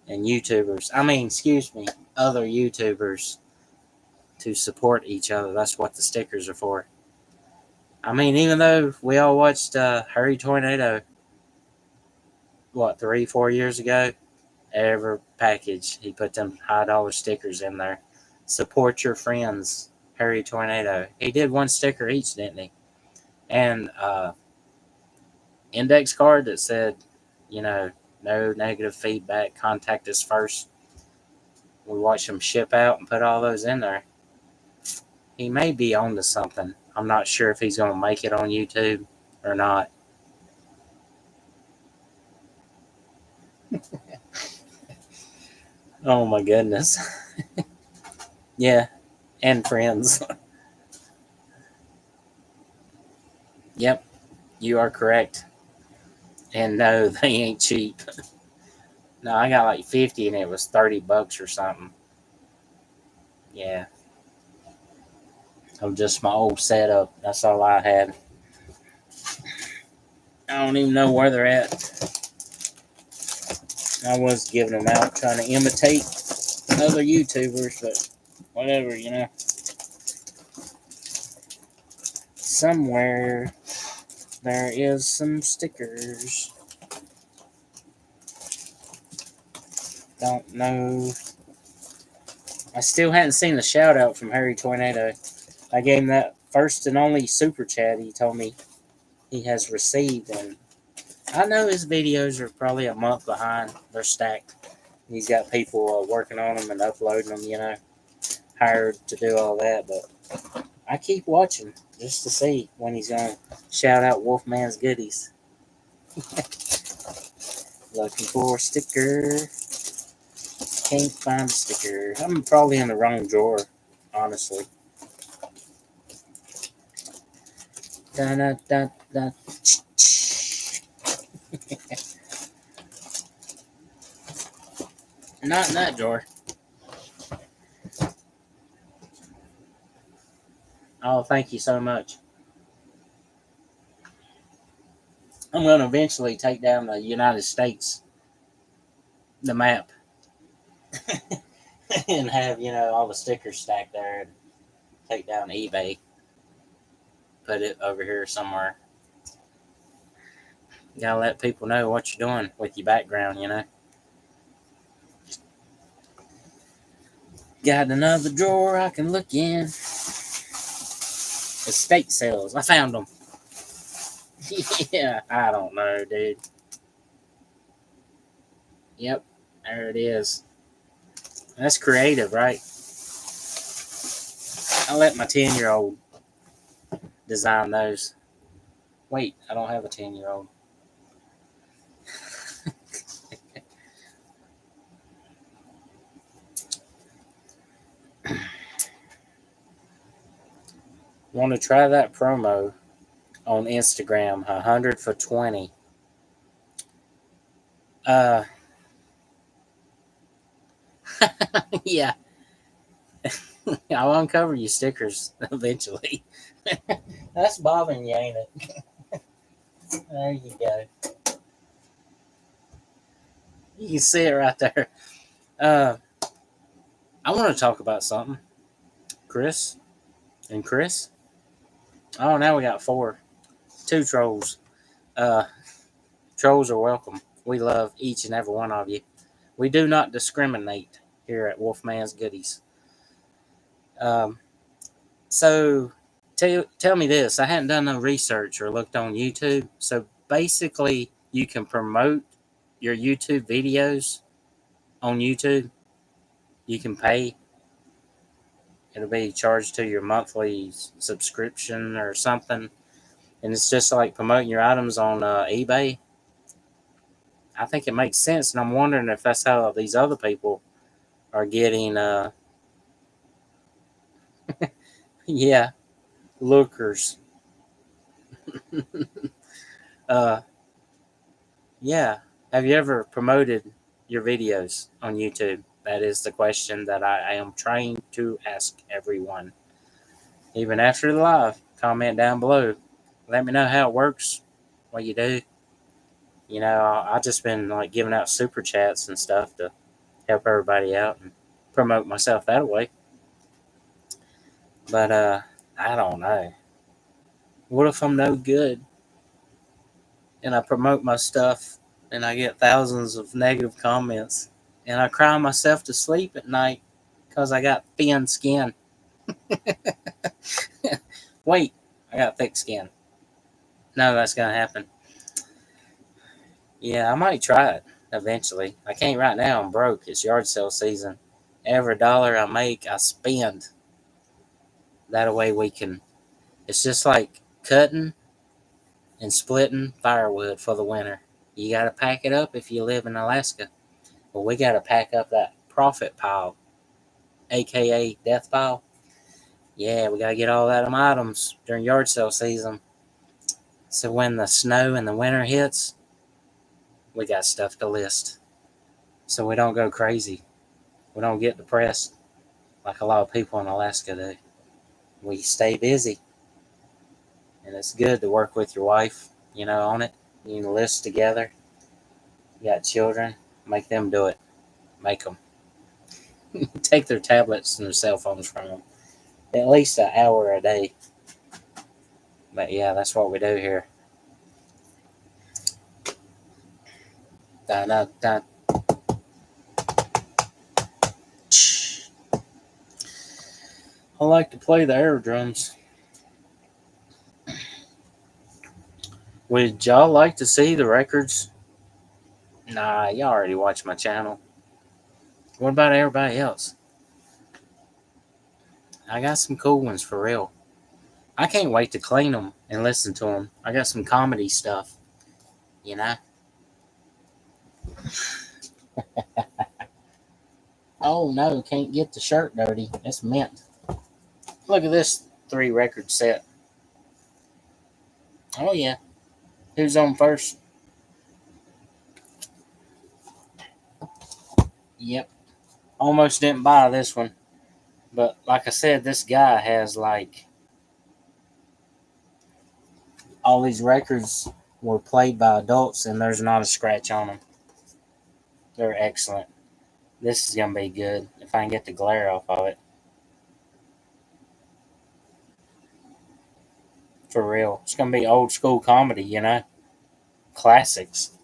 [SPEAKER 1] and YouTubers. I mean, excuse me, other YouTubers to support each other. That's what the stickers are for. I mean, even though we all watched Hurry Tornado, what, 3, 4 years ago? Every package, he put them high dollar stickers in there. Support your friends, Hurry Tornado. He did 1 sticker each, didn't he? And index card that said, you know, no negative feedback, contact us first. We watched him ship out and put all those in there. He may be on to something. I'm not sure if he's going to make it on YouTube or not. Oh my goodness. Yeah, and friends. Yep, you are correct. And no, they ain't cheap. No, I got like 50 and it was $30 or something. Yeah. Of just my old setup. That's all I had. I don't even know where they're at. I was giving them out trying to imitate other YouTubers, but whatever, you know. Somewhere there is some stickers. Don't know. I still hadn't seen the shout out from Harry Tornado. I gave him that first and only super chat he told me he has received, and I know his videos are probably a month behind. They're stacked. He's got people working on them and uploading them, you know, hired to do all that, but I keep watching just to see when he's going to shout out Wolfman's Goodies. Looking for a sticker. Can't find a sticker. I'm probably in the wrong drawer, honestly. Da, da, da, da. Not in that drawer. Oh, thank you so much. I'm going to eventually take down the United States, the map, and have, you know, all the stickers stacked there and take down eBay, put it over here somewhere. You gotta let people know what you're doing with your background, you know. Got another drawer I can look in. Estate sales. I found them. Yeah, I don't know, dude. Yep, there it is. That's creative, right? I let my 10-year-old design those. Wait, I don't have a 10-year-old. Want to try that promo on Instagram? 100 for 20. Yeah, I'll uncover your stickers eventually. That's bothering you, ain't it? There you go. You can see it right there. Uh, I want to talk about something. Chris and Chris. Oh, now we got 4. 2 trolls. Uh, Trolls are welcome. We love each and every one of you. We do not discriminate here at Wolfman's Goodies. Um, so tell me this. I hadn't done no research or looked on YouTube. So basically, you can promote your YouTube videos on YouTube. You can pay. It'll be charged to your monthly subscription or something. And it's just like promoting your items on eBay. I think it makes sense. And I'm wondering if that's how these other people are getting, yeah, lookers. uh, yeah. Have you ever promoted your videos on YouTube? That is the question that I am trying to ask everyone. Even after the live, comment down below. Let me know how it works, what you do. You know, I just been like giving out super chats and stuff to help everybody out and promote myself that way. But I don't know. What if I'm no good and I promote my stuff and I get thousands of negative comments and I cry myself to sleep at night because I got thin skin? Wait, I got thick skin. No, that's gonna happen. Yeah, I might try it eventually. I can't right now. I'm broke. It's yard sale season. Every dollar I make, I spend. That way we can. It's just like cutting and splitting firewood for the winter. You got to pack it up if you live in Alaska. Well, we got to pack up that profit pile, aka death pile. Yeah, we got to get all that items during yard sale season. So when the snow and the winter hits, we got stuff to list. So we don't go crazy. We don't get depressed like a lot of people in Alaska do. We stay busy. And it's good to work with your wife, on it. You can list together. You got children, make them do it. Make them. Take their tablets and their cell phones from them. At least an hour a day. But yeah, that's what we do here. Da, da, da. I like to play the air drums. Would y'all like to see the records? Nah, y'all already watch my channel. What about everybody else? I got some cool ones for real. I can't wait to clean them and listen to them. I got some comedy stuff, you know? Oh no, can't get the shirt dirty. It's mint. Look at this 3-record set. Oh yeah. Who's on first? Yep. Almost didn't buy this one. But like I said, this guy has like all these records were played by adults and there's not a scratch on them. They're excellent. This is gonna be good if I can get the glare off of it. For real. It's gonna be old school comedy. Classics.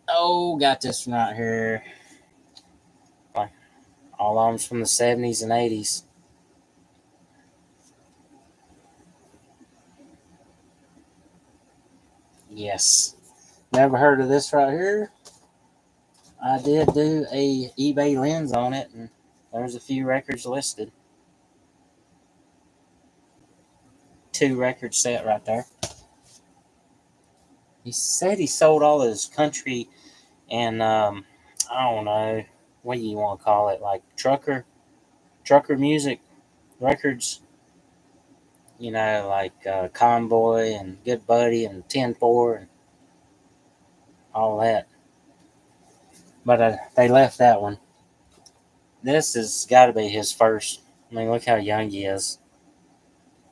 [SPEAKER 1] Oh, got this one right here. All of them's from the 70s and 80s. Yes. Never heard of this right here? I did do a eBay lens on it, and there's a few records listed. 2 record set right there. He said he sold all his country and I don't know what you want to call it, like trucker music records. You know, like Convoy and Good Buddy and 10-4 and all that. But they left that one. This has got to be his first. I mean, look how young he is.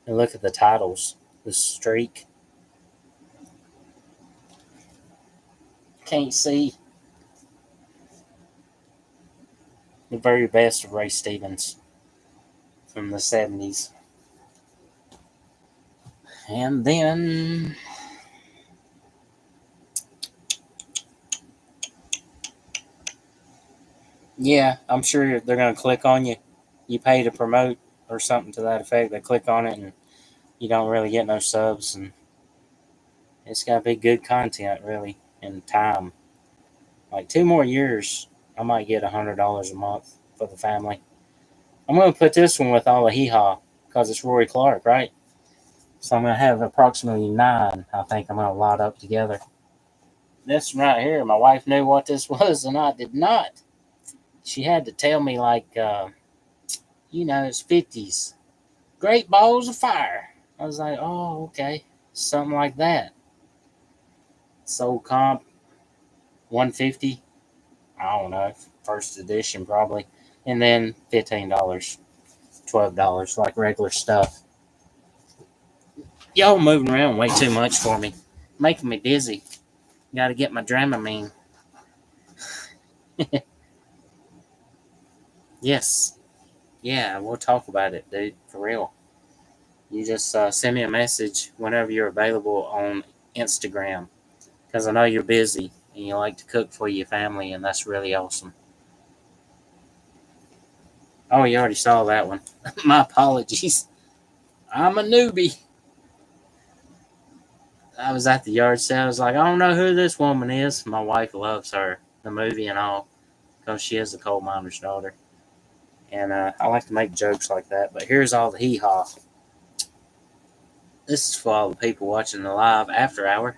[SPEAKER 1] And look at the titles. The Streak. Can't see. The very best of Ray Stevens from the 70s. And then yeah, I'm sure they're going to click on you. You pay to promote or something to that effect. They click on it and you don't really get no subs. And it's got to be good content, really, in time. Like 2 more years, I might get $100 a month for the family. I'm going to put this one with all the hee-haw because it's Rory Clark, right? So I'm going to have approximately 9, I think I'm going to lot up together. This one right here, my wife knew what this was and I did not. She had to tell me, like, it's 50s. Great Balls of Fire. I was like, oh, okay. Something like that. Sold comp 150. I don't know. First edition, probably. And then $15, $12, like regular stuff. Y'all moving around way too much for me. Making me dizzy. Gotta get my Dramamine. Yes. Yeah, we'll talk about it, dude. For real. You just send me a message whenever you're available on Instagram. Because I know you're busy and you like to cook for your family, and that's really awesome. Oh, you already saw that one. My apologies. I'm a newbie. I was at the yard sale. I was like, I don't know who this woman is. My wife loves her, the movie and all, because she is a coal miner's daughter. And I like to make jokes like that. But here's all the hee haw. This is for all the people watching the live after hour.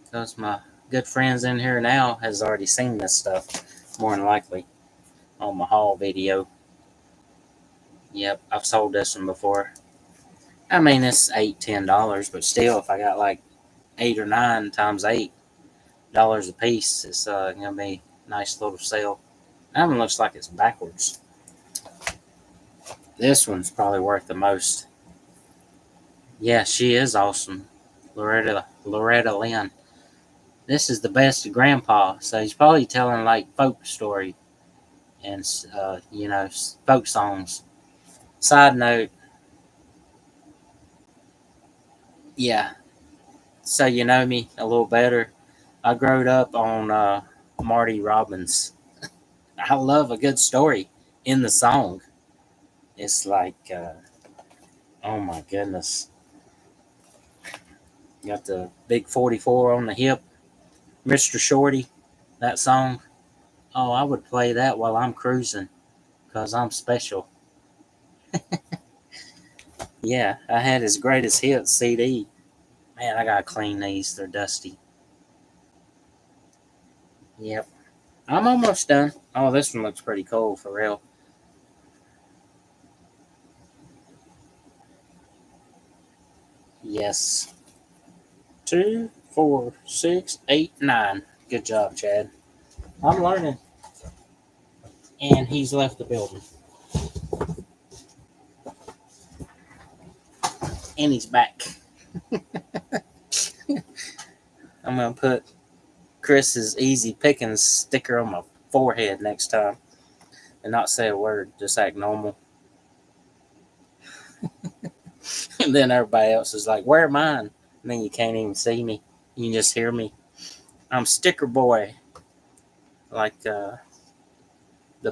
[SPEAKER 1] Because my good friends in here now has already seen this stuff, more than likely, on my haul video. Yep, I've sold this one before. I mean, it's $8, $10, but still, if I got like 8 or 9 times $8 a piece, it's gonna be a nice little sale. That one looks like it's backwards. This one's probably worth the most. Yeah, she is awesome, Loretta Lynn. This is the best of Grandpa, so he's probably telling like folk story and folk songs. Side note, yeah. So you know me a little better. I growed up on Marty Robbins. I love a good story in the song. It's like, oh my goodness. Got the big 44 on the hip. Mr. Shorty, that song. Oh, I would play that while I'm cruising because I'm special. Yeah, I had his greatest hits CD. Man, I gotta clean these. They're dusty. Yep. I'm almost done. Oh, this one looks pretty cool for real. Yes. 2, 4, 6, 8, 9. Good job, Chad. I'm learning. And he's left the building. And he's back. I'm going to put Chris's Easy Pickings sticker on my forehead next time. And not say a word. Just act normal. And then everybody else is like, where am I? And then you can't even see me. You can just hear me. I'm Sticker Boy. Like the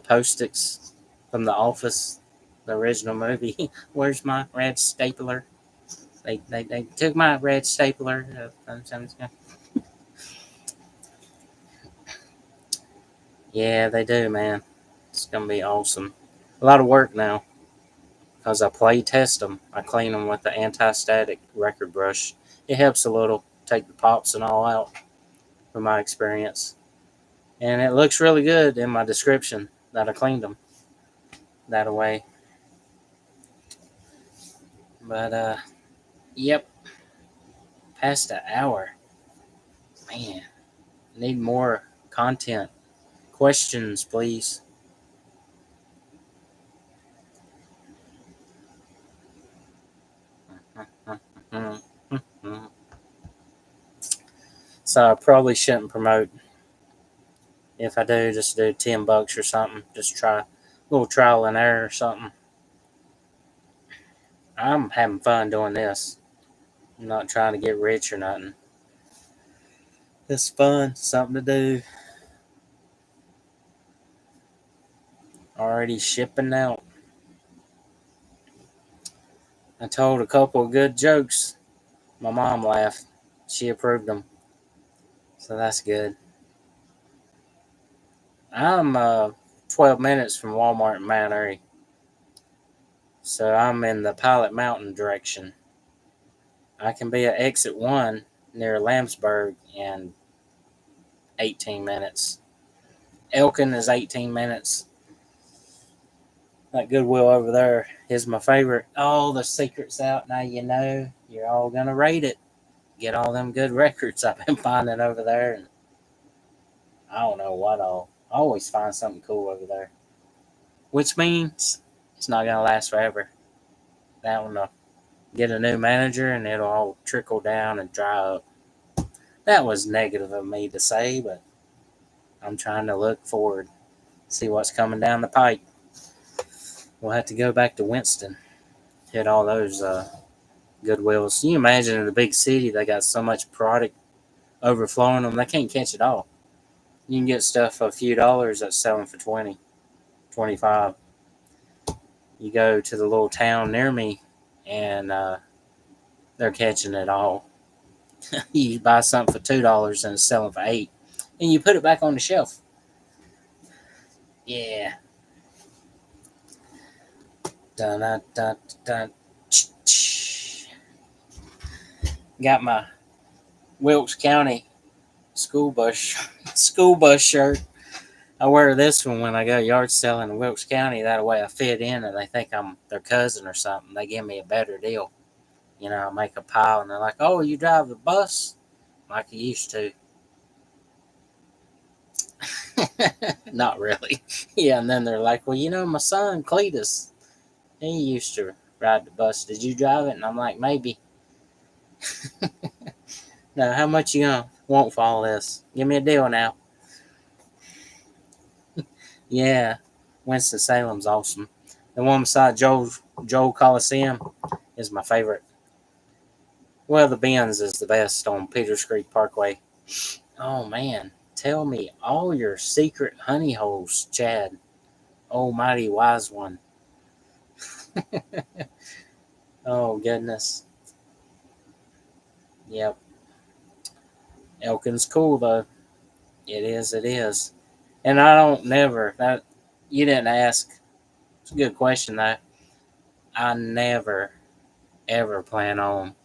[SPEAKER 1] Post-its from The Office, the original movie. Where's my red stapler? They took my red stapler. Yeah, they do, man. It's going to be awesome. A lot of work now because I play test them. I clean them with the anti-static record brush. It helps a little. Take the pops and all out from my experience. And it looks really good in my description that I cleaned them that way. But, yep, past an hour. Man, need more content. Questions, please. So I probably shouldn't promote. If I do, just do $10 or something. Just try a little trial and error or something. I'm having fun doing this. I'm not trying to get rich or nothing. It's fun, something to do. Already shipping out. I told a couple of good jokes. My mom laughed. She approved them. So that's good. I'm 12 minutes from Walmart in Mount Airy. So I'm in the Pilot Mountain direction. I can be at exit 1 near Lambsburg in 18 minutes. Elkin is 18 minutes. That Goodwill over there is my favorite. All the secrets out now, you know. You're all going to rate it. Get all them good records I've been finding over there. And I don't know what all. I always find something cool over there. Which means it's not going to last forever. I don't know. Get a new manager and it'll all trickle down and dry up. That was negative of me to say, but I'm trying to look forward, see what's coming down the pipe. We'll have to go back to Winston, hit all those Goodwills. Can you imagine in a big city they got so much product overflowing them, they can't catch it all. You can get stuff for a few dollars that's selling for 20, 25. You go to the little town near me and they're catching it all. You buy something for $2 and it's selling for 8, and you put it back on the shelf. Yeah. Dun, dun, dun, dun. Got my Wilkes County school bus shirt. I wear this one when I go yard selling in Wilkes County. That way I fit in and they think I'm their cousin or something. They give me a better deal. You know, I make a pile and they're like, "Oh, you drive the bus?" Like you used to. Not really. Yeah, and then they're like, "Well, you know, my son Cletus, he used to ride the bus. Did you drive it?" And I'm like, "Maybe." No, how much you gonna want for all this? Give me a deal now. Yeah, Winston Salem's awesome. The one beside Joel Coliseum is my favorite. Well, the Benz is the best on Peters Creek Parkway. Oh man, tell me all your secret honey holes, Chad. Oh mighty wise one. Oh goodness. Yep. Elkin's cool though. It is. It is. And I don't never. That you didn't ask. It's a good question though. I never ever plan on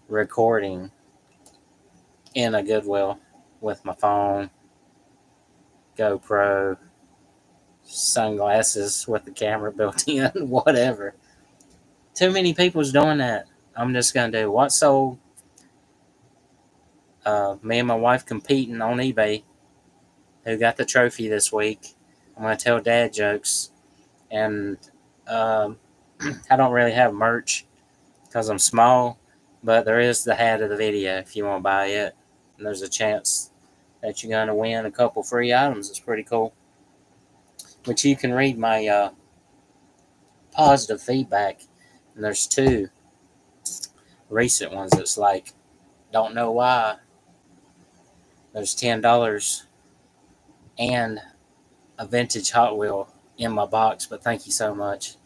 [SPEAKER 1] recording in a Goodwill with my phone, GoPro, sunglasses with the camera built in, whatever. Too many people's doing that. I'm just gonna do what sold. Me and my wife competing on eBay. Who got the trophy this week? I'm gonna tell dad jokes, and um, I don't really have merch because I'm small, but there is the hat of the video if you want to buy it. And there's a chance that you're gonna win a couple free items. It's pretty cool. But you can read my positive feedback, and there's two recent ones that's like, don't know why. There's $10 and a vintage Hot Wheel in my box, but thank you so much.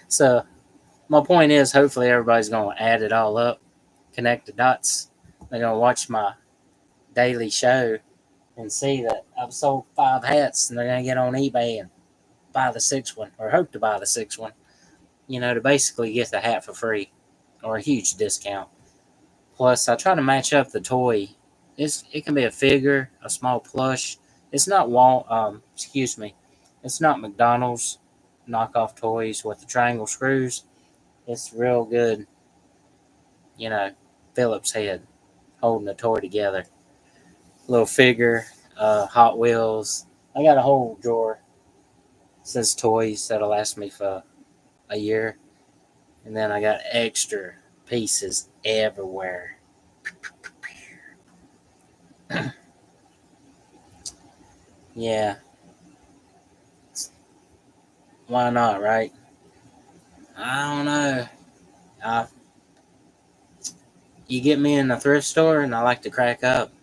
[SPEAKER 1] So my point is, hopefully everybody's gonna add it all up, connect the dots. They're gonna watch my daily show and see that I've sold 5 hats, and they're gonna get on eBay and buy the 6th one, or hope to buy the 6th one. To basically get the hat for free, or a huge discount. Plus, I try to match up the toy. It can be a figure, a small plush. It's not excuse me, it's not McDonald's knockoff toys with the triangle screws. It's real good, you know, Phillips head holding the toy together. Little figure, Hot Wheels. I got a whole drawer. It says toys that'll last me for a year. And then I got extra pieces everywhere. Yeah, why not, right? I don't know. I, you get me in the thrift store, and I like to crack up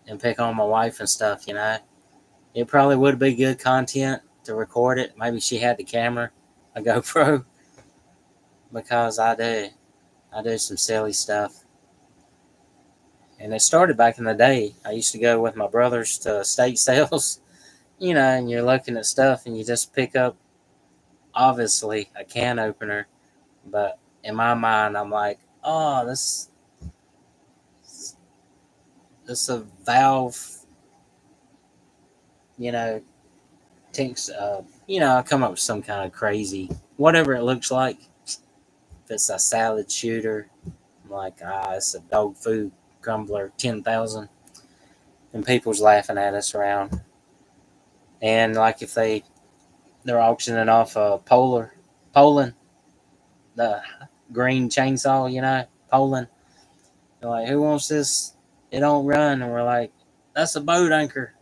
[SPEAKER 1] and pick on my wife and stuff. It probably would be good content to record it. Maybe she had the camera, a GoPro, because I do. I do some silly stuff. And it started back in the day. I used to go with my brothers to estate sales, and you're looking at stuff and you just pick up, obviously, a can opener. But in my mind, I'm like, oh, this a valve, you know, thinks, I come up with some kind of crazy, whatever it looks like. If it's a salad shooter, I'm like, it's a dog food crumbler, 10,000. And people's laughing at us around. And like if they're auctioning off a Poland, the green chainsaw, Poland. They're like, who wants this? It don't run. And we're like, that's a boat anchor.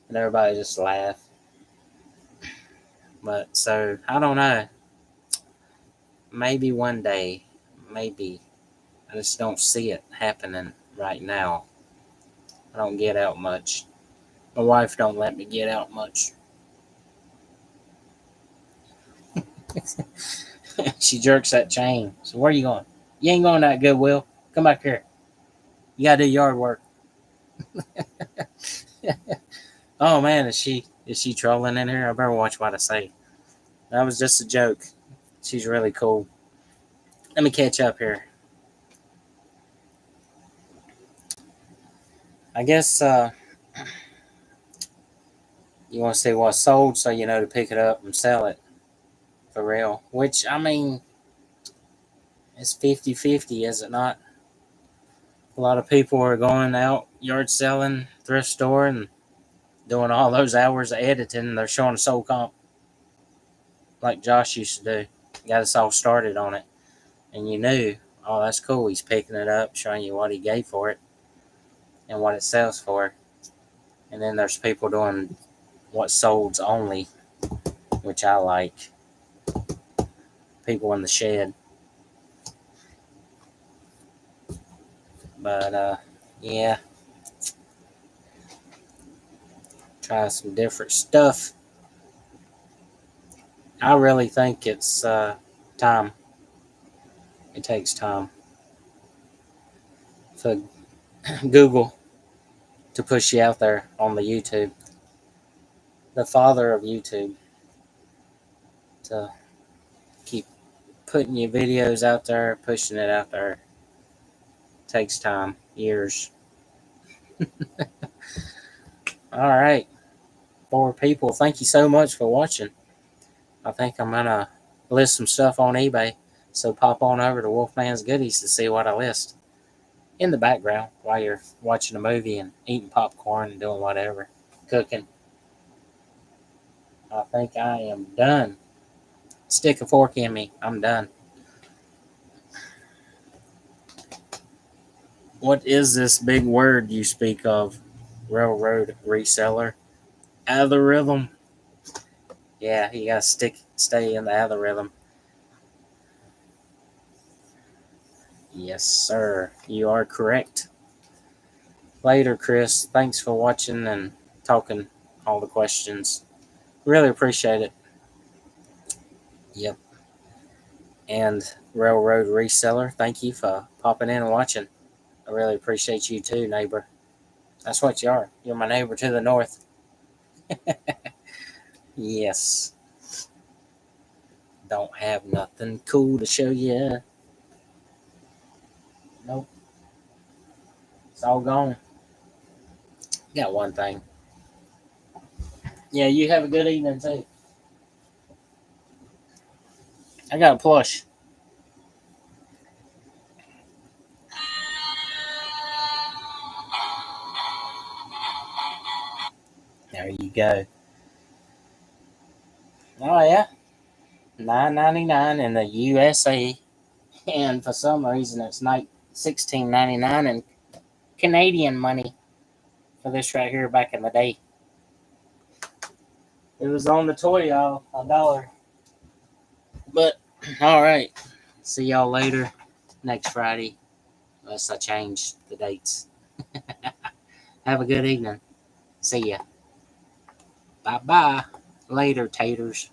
[SPEAKER 1] And everybody just laugh. But so, I don't know. Maybe one day, maybe. I just don't see it happening right now. I don't get out much. My wife don't let me get out much. She jerks that chain. So where you going? You ain't going that Goodwill. Come back here. You gotta do yard work. Oh man, is she trolling in here? I better watch what I say. That was just a joke. She's really cool. Let me catch up here. I guess you want to see what's sold so you know to pick it up and sell it for real. Which, I mean, it's 50-50, is it not? A lot of people are going out yard selling, thrift store, and doing all those hours of editing. They're showing a soul comp like Josh used to do. Got us all started on it. And you knew, oh, that's cool. He's picking it up, showing you what he gave for it and what it sells for. And then there's people doing what solds only, which I like. People in the shed. But, yeah. Try some different stuff. I really think it's time. It takes time for Google to push you out there on the YouTube. The father of YouTube, to keep putting your videos out there, pushing it out there. Takes time, years. All right, 4 people. Thank you so much for watching. I think I'm gonna list some stuff on eBay, so pop on over to Wolfman's Goodies to see what I list in the background while you're watching a movie and eating popcorn and doing whatever, cooking. I think I am done. Stick a fork in me. I'm done. What is this big word you speak of? Railroad reseller. Algorithm. Yeah, you gotta stay in the algorithm. Yes, sir. You are correct. Later, Chris. Thanks for watching and talking all the questions. Really appreciate it. Yep. And Railroad Reseller, thank you for popping in and watching. I really appreciate you too, neighbor. That's what you are. You're my neighbor to the north. Yes. Don't have nothing cool to show you. Nope. It's all gone. Got one thing. Yeah, you have a good evening too. I got a plush. There you go. Oh yeah, $9.99 in the USA, and for some reason it's like $16.99 in Canadian money for this right here back in the day. It was on the toy aisle, $1. But all right, see y'all later next Friday, unless I change the dates. Have a good evening. See ya. Bye bye. Later, taters.